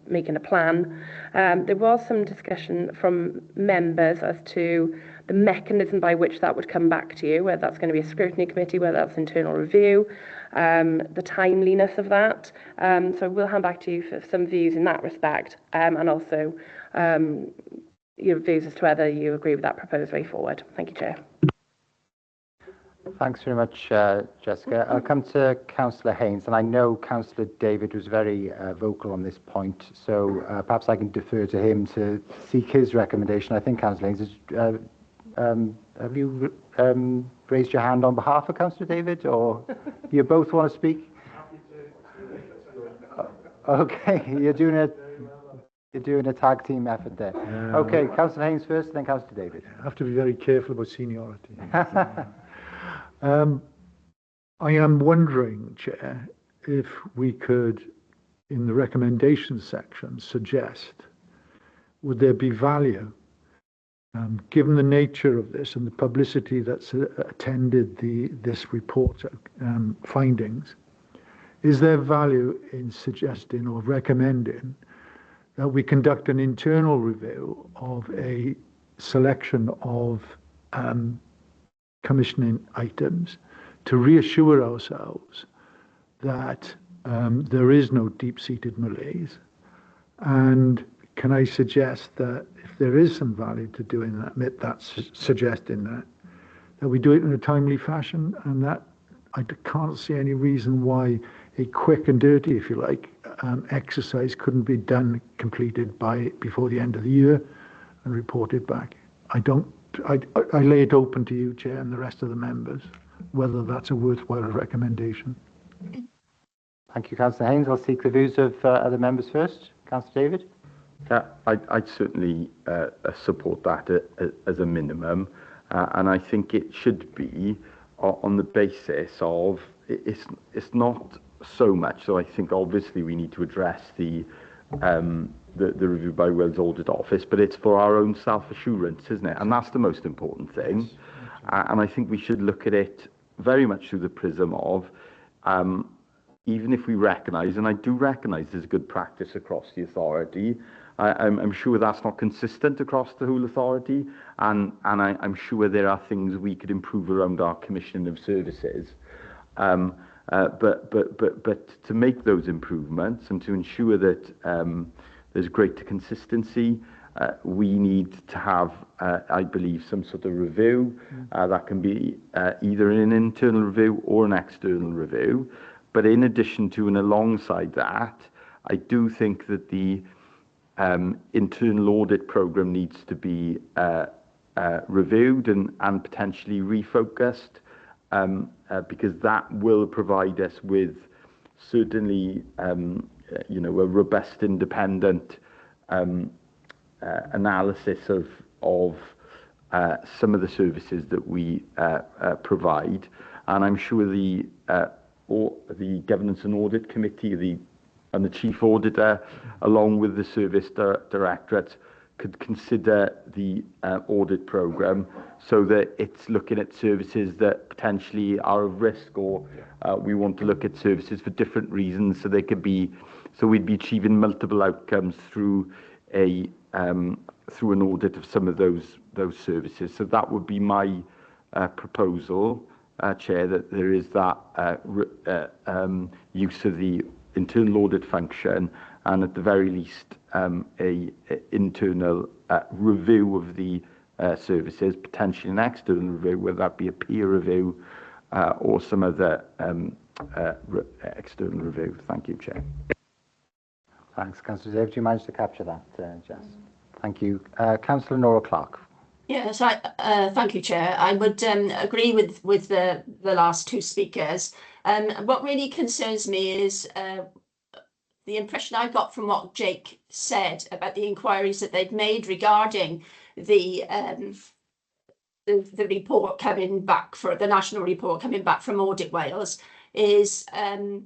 making a plan. There was some discussion from members as to the mechanism by which that would come back to you, whether that's going to be a scrutiny committee, whether that's internal review, the timeliness of that. So we'll hand back to you for some views in that respect, and also your views as to whether you agree with that proposed way forward. Thank you, Chair. Thanks very much, Jessica. I'll come to Councillor Haynes, and I know Councillor David was very vocal on this point, so perhaps I can defer to him to seek his recommendation. I think, Councillor Haynes, have you raised your hand on behalf of Councillor David, or do you both want to speak? Okay, you're doing a tag team effort there. Okay, Councillor Haynes first, then Councillor David. I have to be very careful about seniority. I am wondering, Chair, if we could, in the recommendations section, suggest, would there be value, given the nature of this and the publicity that's attended this report findings, is there value in suggesting or recommending that we conduct an internal review of a selection of commissioning items to reassure ourselves that there is no deep-seated malaise? And can I suggest that if there is some value to doing that, suggesting that we do it in a timely fashion, and that I can't see any reason why a quick and dirty, if you like, exercise couldn't be completed before the end of the year and reported back. I lay it open to you, Chair, and the rest of the members, whether that's a worthwhile recommendation. Thank you, Councillor Haynes. I'll seek the views of other members first. Councillor David? Yeah, I'd certainly support that as a minimum, and I think it should be on the basis of it's not so much. So I think obviously we need to address the review by Wales Audit Office, but it's for our own self-assurance, isn't it? And that's the most important thing. And I think we should look at it very much through the prism of, even if we recognise, and I do recognise there's good practice across the authority, I'm sure that's not consistent across the whole authority, and I'm sure there are things we could improve around our commissioning of services. But to make those improvements and to ensure that there's greater consistency, we need to have, I believe, some sort of review. That can be either an internal review or an external review. But in addition to and alongside that, I do think that the internal audit programme needs to be reviewed and potentially refocused, because that will provide us with certainly, a robust, independent analysis of some of the services that we provide. And I'm sure the Governance and Audit Committee and the Chief Auditor, along with the Service Directorate, could consider the audit programme so that it's looking at services that potentially are of risk, or we want to look at services for different reasons, so they could be, so we'd be achieving multiple outcomes through through an audit of some of those services. So that would be my proposal, Chair, that there is that use of the internal audit function, and at the very least a internal review of the services, potentially an external review, whether that be a peer review or some other external review. Thank you, Chair. Thanks, Councillor David. You managed to capture that, Jess. Thank you. Councillor Nora Clark. Yes, thank you, Chair. I would agree with the last two speakers. What really concerns me is the impression I got from what Jake said about the inquiries that they'd made regarding the report coming back, for the national report coming back from Audit Wales, is I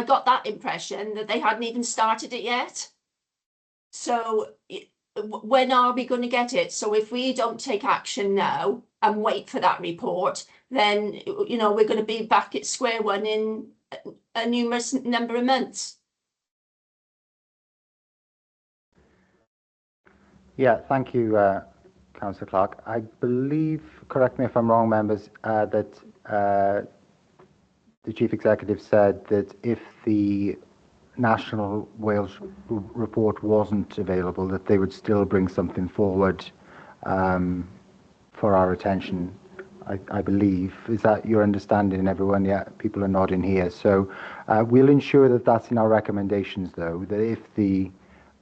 got that impression that they hadn't even started it yet. So when are we going to get it? So if we don't take action now and wait for that report, then we're going to be back at square one in a numerous number of months. Yeah, thank you, Councillor Clark. I believe, correct me if I'm wrong, members, that the Chief Executive said that if the National Wales report wasn't available, that they would still bring something forward for our attention. I believe. Is that your understanding, everyone? Yeah, people are nodding here. So we'll ensure that that's in our recommendations, though, that if the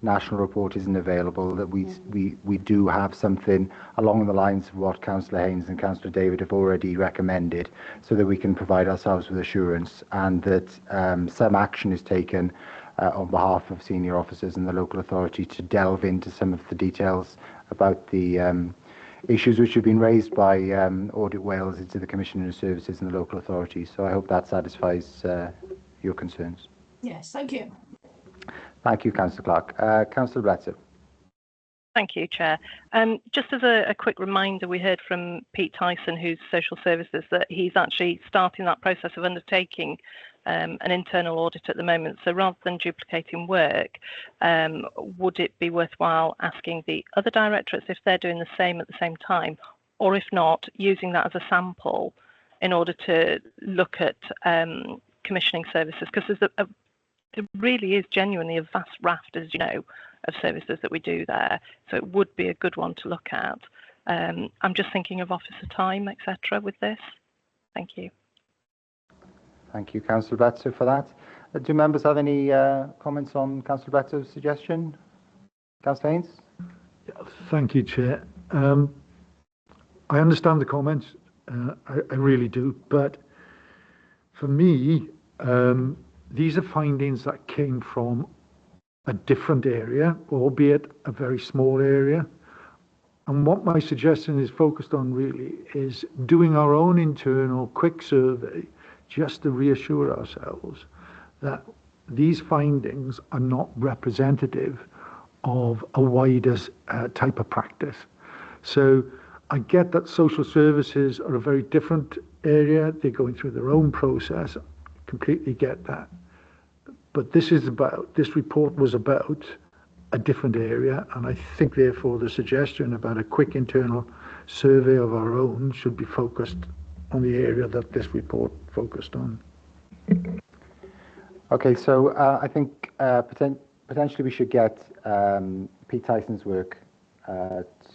national report isn't available, that we do have something along the lines of what Councillor Haynes and Councillor David have already recommended, so that we can provide ourselves with assurance, and that some action is taken on behalf of senior officers in the local authority to delve into some of the details about the issues which have been raised by Audit Wales into the Commissioner of Services and the local authority. So I hope that satisfies your concerns. Yes, thank you. Thank you, Councillor Clark. Councillor Bletzer. Thank you, Chair. Just as a quick reminder, we heard from Pete Tyson, who's Social Services, that he's actually starting that process of undertaking an internal audit at the moment. So rather than duplicating work, would it be worthwhile asking the other directorates if they're doing the same at the same time, or if not, using that as a sample in order to look at commissioning services? Because there really is genuinely a vast raft, as you know, of services that we do there. So it would be a good one to look at. I'm just thinking of officer time, etc. with this. Thank you. Thank you, Councillor Bletzer, for that. Do members have any comments on Councillor Bletzer's suggestion? Councillor Haynes? Yeah, thank you, Chair. I understand the comments. I really do. But for me, these are findings that came from a different area, albeit a very small area. And what my suggestion is focused on really is doing our own internal quick survey, just to reassure ourselves that these findings are not representative of a wider type of practice. So I get that social services are a very different area. They're going through their own process. Completely get that. But this report was about a different area, and I think therefore the suggestion about a quick internal survey of our own should be focused on the area that this report focused on. Okay, so I think potentially we should get Pete Tyson's work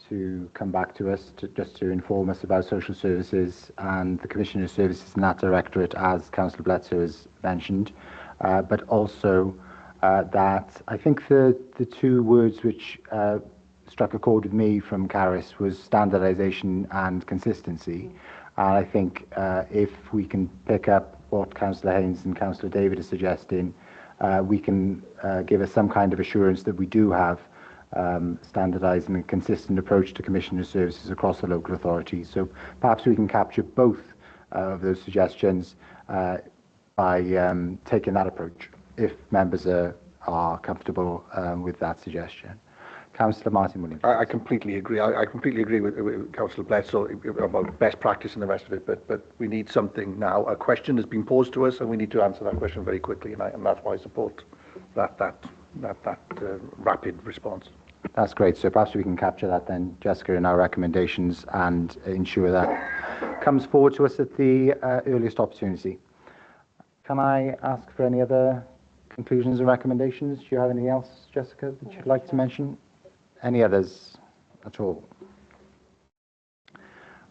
to come back to us just to inform us about social services and the Commissioner of Services in that directorate, as Councillor Bledsoe has mentioned, but also that I think the two words which struck a chord with me from Caris was standardisation and consistency. And I think if we can pick up what Councillor Haynes and Councillor David are suggesting, we can give us some kind of assurance that we do have standardised and a consistent approach to Commissioner services across the local authorities. So perhaps we can capture both of those suggestions by taking that approach, if members are comfortable with that suggestion. Councillor Martin Williams. I completely agree. I completely agree with Councillor Bledsoe about best practice and the rest of it, but we need something now. A question has been posed to us and we need to answer that question very quickly, and that's why I support that rapid response. That's great. So perhaps we can capture that then, Jessica, in our recommendations and ensure that comes forward to us at the earliest opportunity. Can I ask for any other conclusions and recommendations? Do you have anything else, Jessica, that you'd like to mention? Any others at all?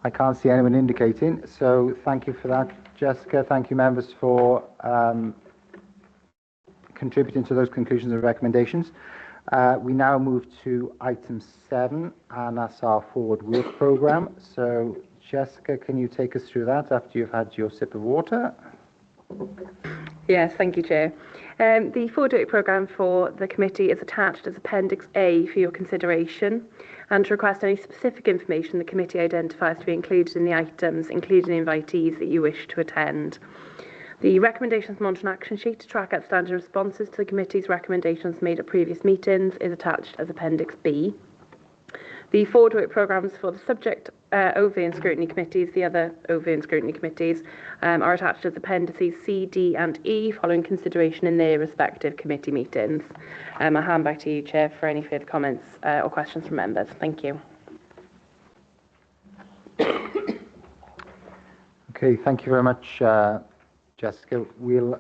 I can't see anyone indicating, so thank you for that, Jessica. Thank you, members, for contributing to those conclusions and recommendations. We now move to item 7, and that's our forward work programme. So, Jessica, can you take us through that after you've had your sip of water? Yes, thank you, Chair. The forward work programme for the committee is attached as Appendix A for your consideration, and to request any specific information the committee identifies to be included in the items, including invitees that you wish to attend. The recommendations monitoring action sheet to track outstanding responses to the committee's recommendations made at previous meetings is attached as Appendix B. The forward work programmes for the subject OV and Scrutiny committees, the other OV and Scrutiny committees, are attached as Appendices C, D and E following consideration in their respective committee meetings. I'll hand back to you, Chair, for any further comments or questions from members. Thank you. Okay, thank you very much, Jessica. We'll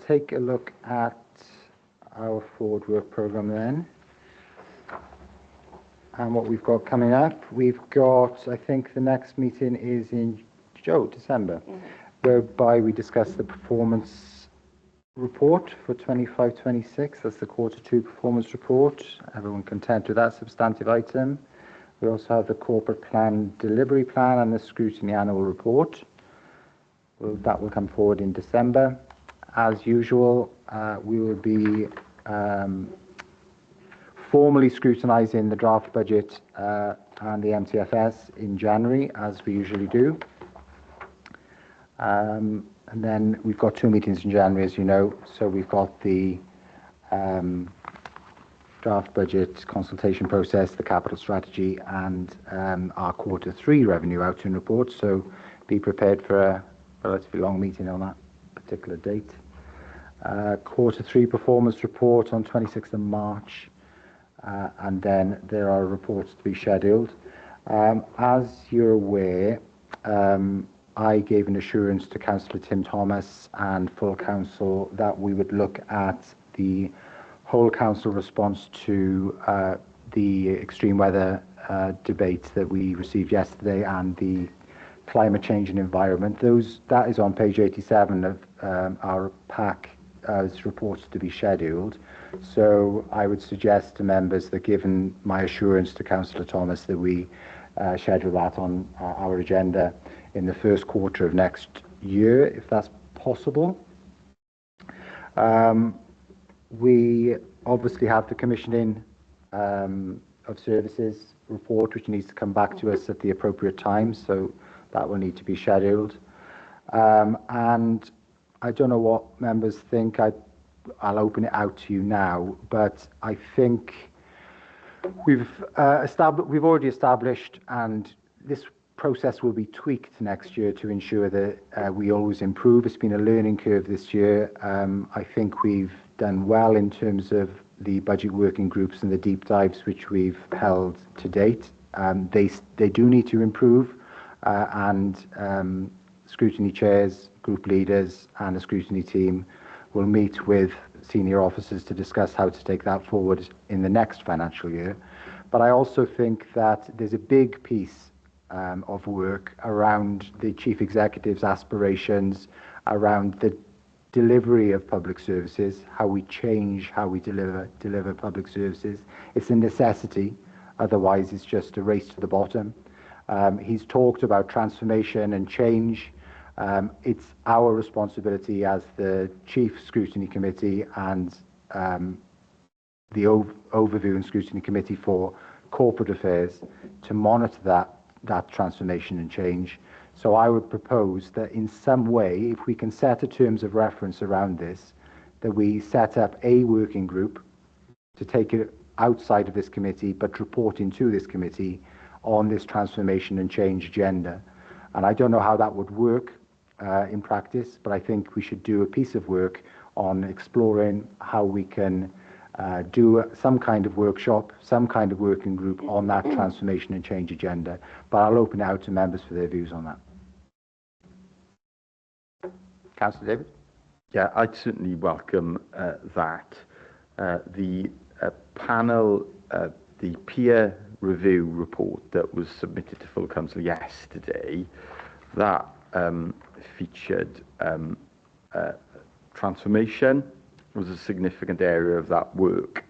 take a look at our forward work programme then. And what we've got coming up, we've got, I think the next meeting is in December, whereby we discuss the performance report for 25-26. That's the Q2 performance report. Everyone content with that substantive item. We also have the corporate plan delivery plan and the scrutiny annual report. That will come forward in December. As usual, we will be formally scrutinising the draft budget and the MTFS in January, as we usually do. And then we've got 2 meetings in January, as you know. So we've got the draft budget consultation process, the capital strategy, and our Q3 revenue outturn report. So be prepared for a relatively long meeting on that particular date. Q3 performance report on 26th of March. And then there are reports to be scheduled. As you're aware, I gave an assurance to Councillor Tim Thomas and full council that we would look at the whole council response to the extreme weather debate that we received yesterday and the climate change and environment. That is on page 87 of our pack as reports to be scheduled. So I would suggest to members that, given my assurance to Councillor Thomas, that we schedule that on our agenda in the first quarter of next year, if that's possible. We obviously have the commissioning of services report, which needs to come back to us at the appropriate time, so that will need to be scheduled. And I don't know what members think. I'll open it out to you now, but I think we've already established and this process will be tweaked next year to ensure that we always improve. It's been a learning curve this year. I think we've done well in terms of the budget working groups and the deep dives which we've held to date. They do need to improve, and scrutiny chairs, group leaders and the scrutiny team will meet with senior officers to discuss how to take that forward in the next financial year. But I also think that there's a big piece of work around the chief executive's aspirations, around the delivery of public services, how we change how we deliver public services. It's a necessity, otherwise it's just a race to the bottom. He's talked about transformation and change. It's our responsibility as the Chief Scrutiny Committee and the Overview and Scrutiny Committee for Corporate Affairs to monitor that transformation and change. So I would propose that in some way, if we can set a terms of reference around this, that we set up a working group to take it outside of this committee, but report into this committee on this transformation and change agenda. And I don't know how that would work in practice, but I think we should do a piece of work on exploring how we can do some kind of workshop, some kind of working group on that transformation and change agenda. But I'll open it out to members for their views on that. Councillor David? Yeah, I'd certainly welcome that. The panel, the peer review report that was submitted to full council yesterday, that featured transformation was a significant area of that work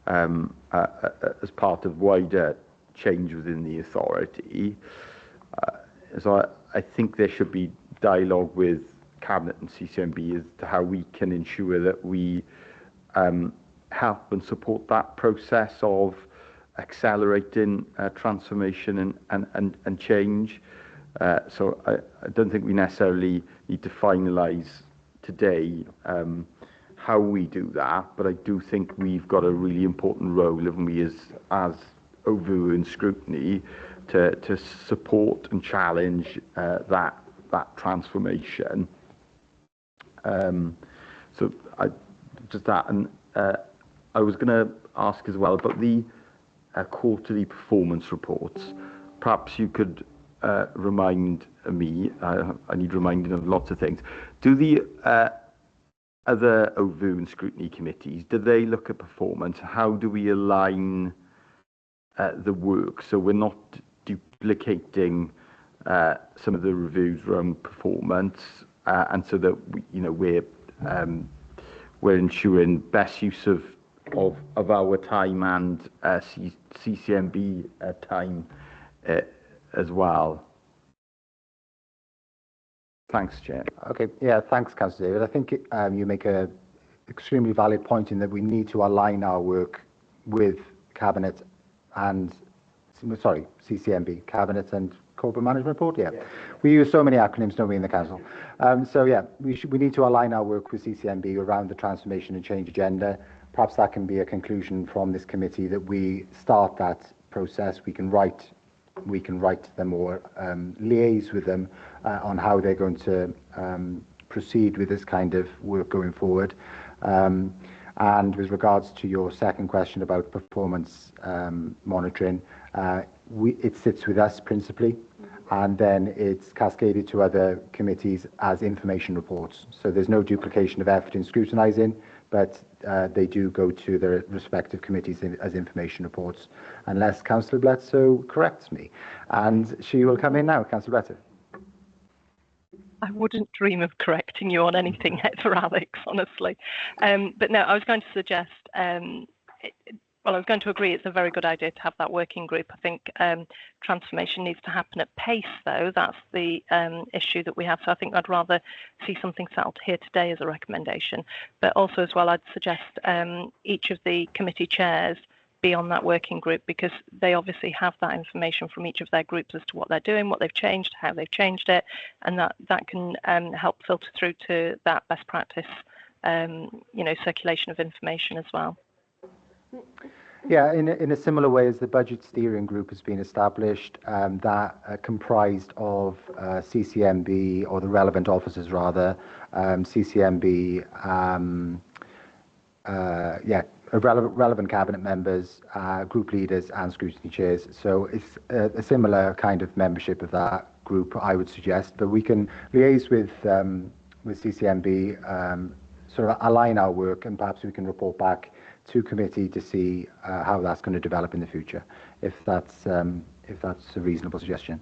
as part of wider change within the authority. So I think there should be dialogue with Cabinet and CCMB as to how we can ensure that we help and support that process of accelerating transformation and change. So I don't think we necessarily need to finalise today how we do that, but I do think we've got a really important role, haven't we, as Overview and Scrutiny, to support and challenge that transformation. So just that, and I was going to ask as well about the quarterly performance reports. Perhaps you could remind me, I need reminding of lots of things. Do the other Overview and Scrutiny committees, do they look at performance? How do we align the work so we're not duplicating some of the reviews around performance, and so that we're ensuring best use of our time and CCMB time as well? Thanks, Chair. Okay, yeah, thanks, Councillor David. I think you make a extremely valid point in that we need to align our work with Cabinet and, sorry, CCMB, Cabinet and Corporate Management Board, yeah. We use so many acronyms, don't we, in the Council? So yeah, we need to align our work with CCMB around the transformation and change agenda. Perhaps that can be a conclusion from this committee, that we start that process. We can write to them or liaise with them on how they're going to proceed with this kind of work going forward. And with regards to your second question about performance monitoring, it sits with us principally, and then it's cascaded to other committees as information reports. So there's no duplication of effort in scrutinising, but they do go to their respective committees as information reports, unless Councillor Bledsoe corrects me. And she will come in now, Councillor Bledsoe. I wouldn't dream of correcting you on anything ever, Alex, honestly. But no, I was going to suggest, well, I was going to agree it's a very good idea to have that working group. I think transformation needs to happen at pace, though. That's the issue that we have. So I think I'd rather see something settled here today as a recommendation. But also as well, I'd suggest each of the committee chairs be on that working group, because they obviously have that information from each of their groups as to what they're doing, what they've changed, how they've changed it, and that can help filter through to that best practice, circulation of information as well. Yeah, in a similar way as the budget steering group has been established, that comprised of CCMB, or the relevant officers rather, CCMB, relevant cabinet members, group leaders and scrutiny chairs. So it's a similar kind of membership of that group, I would suggest, but we can liaise with CCMB, sort of align our work, and perhaps we can report back to committee to see how that's going to develop in the future, if that's a reasonable suggestion.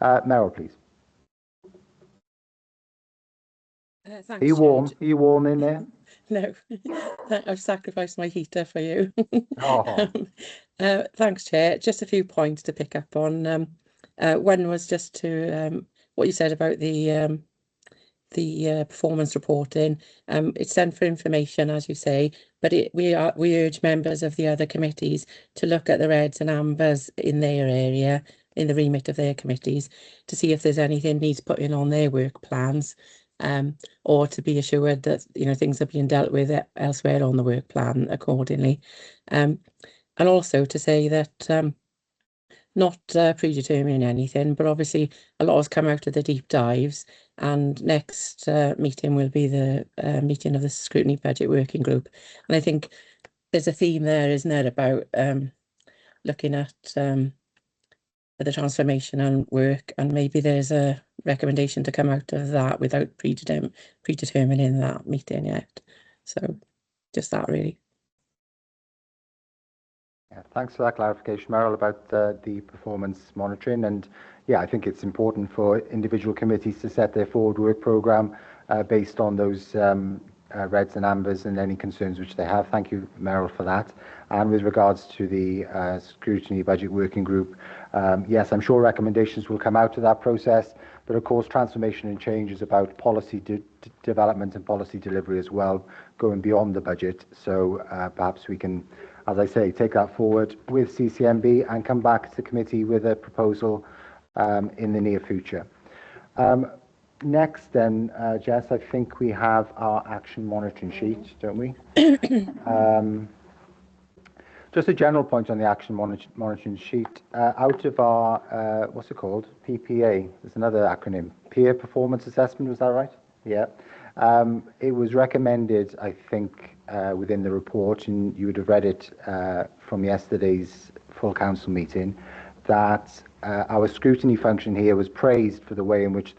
Meryl, please. Thanks, Are you warm? Are you warm in there? No, I've sacrificed my heater for you. Oh. Thanks, Chair. Just a few points to pick up on. One was just to what you said about the performance reporting. It's sent for information, as you say, but we urge members of the other committees to look at the reds and ambers in their area, in the remit of their committees, to see if there's anything needs putting on their work plans, or to be assured that things are being dealt with elsewhere on the work plan accordingly, and also to say that not predetermining anything, but obviously a lot has come out of the deep dives, and next meeting will be the meeting of the Scrutiny Budget Working Group. And I think there's a theme there, isn't it, about looking at the transformation and work, and maybe there's a recommendation to come out of that without predetermining that meeting yet. So just that, really. Yeah, thanks for that clarification, Meryl, about the performance monitoring. And yeah, I think it's important for individual committees to set their forward work programme based on those reds and ambers and any concerns which they have. Thank you, Meryl, for that. And with regards to the Scrutiny Budget Working Group, yes, I'm sure recommendations will come out of that process, but of course transformation and change is about policy development and policy delivery as well, going beyond the budget. So perhaps we can, as I say, take that forward with CCMB and come back to committee with a proposal in the near future. Next then, Jess, I think we have our action monitoring sheet, don't we? Just a general point on the action monitoring sheet. Out of our, what's it called? PPA, there's another acronym. Peer Performance Assessment, was that right? Yeah. It was recommended, I think, within the report, and you would have read it from yesterday's full council meeting, that our scrutiny function here was praised for the way in which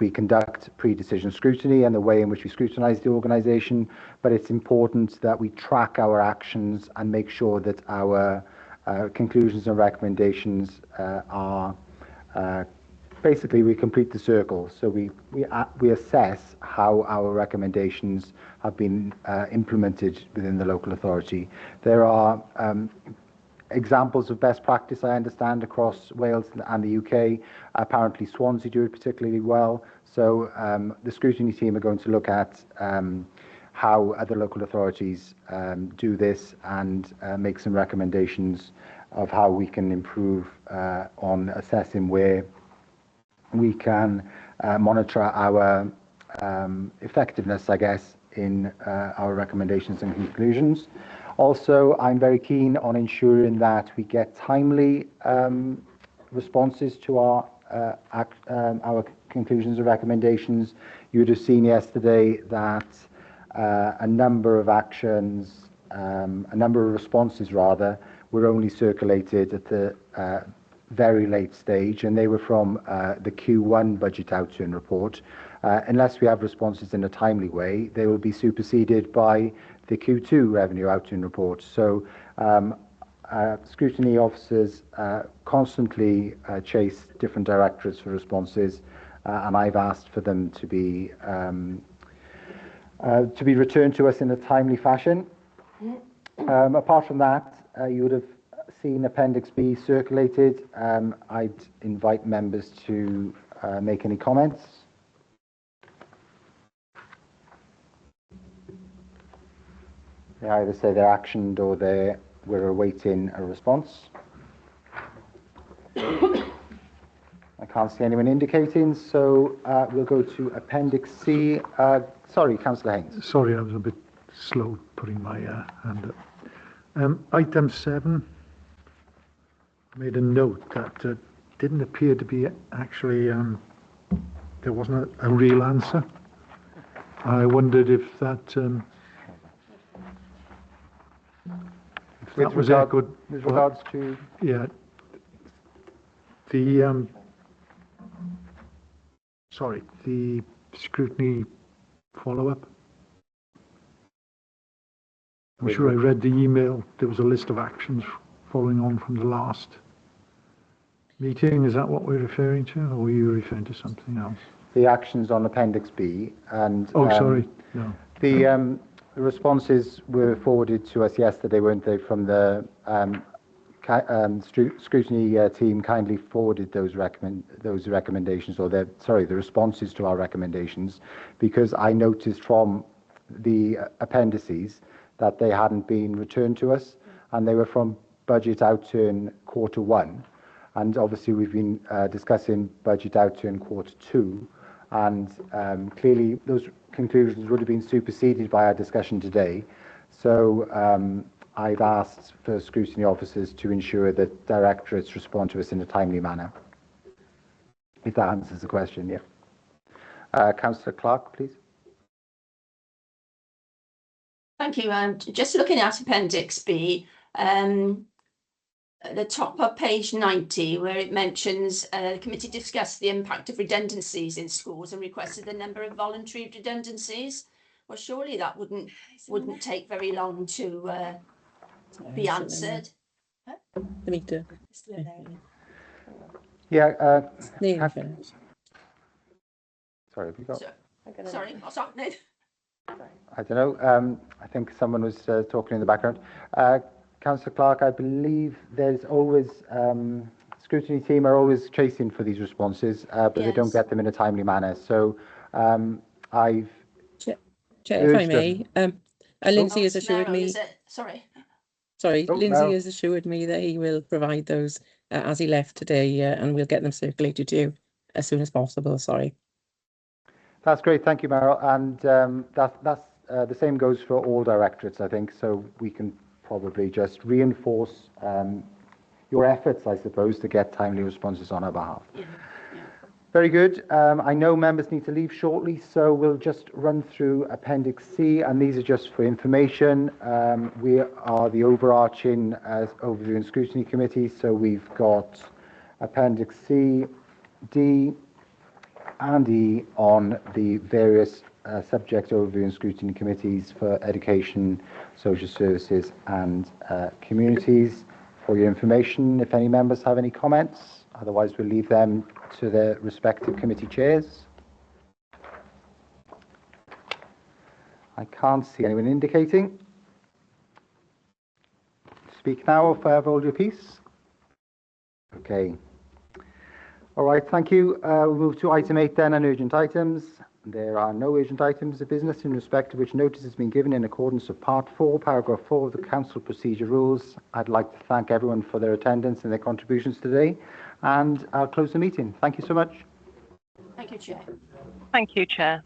we conduct pre-decision scrutiny and the way in which we scrutinise the organisation. But it's important that we track our actions and make sure that our conclusions and recommendations are basically, we complete the circle. So we assess how our recommendations have been implemented within the local authority. There are examples of best practice, I understand, across Wales and the UK. Apparently Swansea do it particularly well. So the scrutiny team are going to look at how other local authorities do this and make some recommendations of how we can improve on assessing where we can monitor our effectiveness, I guess, in our recommendations and conclusions. Also, I'm very keen on ensuring that we get timely responses to our conclusions and recommendations. You would have seen yesterday that a number of actions, a number of responses rather, were only circulated at the very late stage, and they were from the Q1 budget outturn report. Unless we have responses in a timely way, they will be superseded by the Q2 revenue outturn report. So scrutiny officers constantly chase different directorates for responses, and I've asked for them to be returned to us in a timely fashion. Apart from that, you would have seen Appendix B circulated. I'd invite members to make any comments. They either say they're actioned or we're awaiting a response. I can't see anyone indicating, so we'll go to Appendix C. Sorry, Councillor Haynes. Sorry, I was a bit slow putting my hand Item 7, I made a note that didn't appear to be actually, there wasn't a real answer. I wondered if that, With was regard, with regards to... Yeah. The, sorry, the scrutiny follow-up. I'm sure I read the email. There was a list of actions following on from the last meeting. Is that what we're referring to, or were you referring to something else? The actions on Appendix B and... Oh, sorry. No. The responses were forwarded to us yesterday, weren't they, from the scrutiny team kindly forwarded those recommendations, or the responses to our recommendations, because I noticed from the appendices that they hadn't been returned to us, and they were from budget outturn Q1, and obviously we've been discussing budget outturn Q2, and clearly those conclusions would have been superseded by our discussion today. So I've asked for scrutiny officers to ensure that directorates respond to us in a timely manner. If that answers the question, yeah. Councillor Clark, please. Thank you. Just looking at Appendix B, at the top of page 90, where it mentions the committee discussed the impact of redundancies in schools and requested the number of voluntary redundancies. Well, surely that wouldn't take very long to be answered. The meter. Yeah. Sorry, have you got? Sorry, what's happening? I don't know. I think someone was talking in the background. Councillor Clark, I believe there's always, scrutiny team are always chasing for these responses, but they don't get them in a timely manner. So I've... Chair, if I may, Lindsay has assured me... Sorry, Lindsay has assured me that he will provide those as he left today, and we'll get them circulated to you as soon as possible. Sorry. That's great. Thank you, Meryl. And that's the same goes for all directorates, I think. So we can probably just reinforce your efforts, I suppose, to get timely responses on our behalf. Yeah. Very good. I know members need to leave shortly, so we'll just run through Appendix C, and these are just for information. We are the overarching Overview and Scrutiny Committee, so we've got Appendix C, D, and E on the various subject overview and scrutiny committees for education, social services and communities. For your information, if any members have any comments, otherwise we'll leave them to their respective committee chairs. I can't see anyone indicating. Speak now or forever hold your peace. Okay. All right, thank you. We'll move to item 8 then, on urgent items. There are no urgent items of business in respect of which notice has been given in accordance with Part 4, Paragraph 4 of the Council Procedure Rules. I'd like to thank everyone for their attendance and their contributions today, and I'll close the meeting. Thank you so much. Thank you, Chair. Thank you, Chair.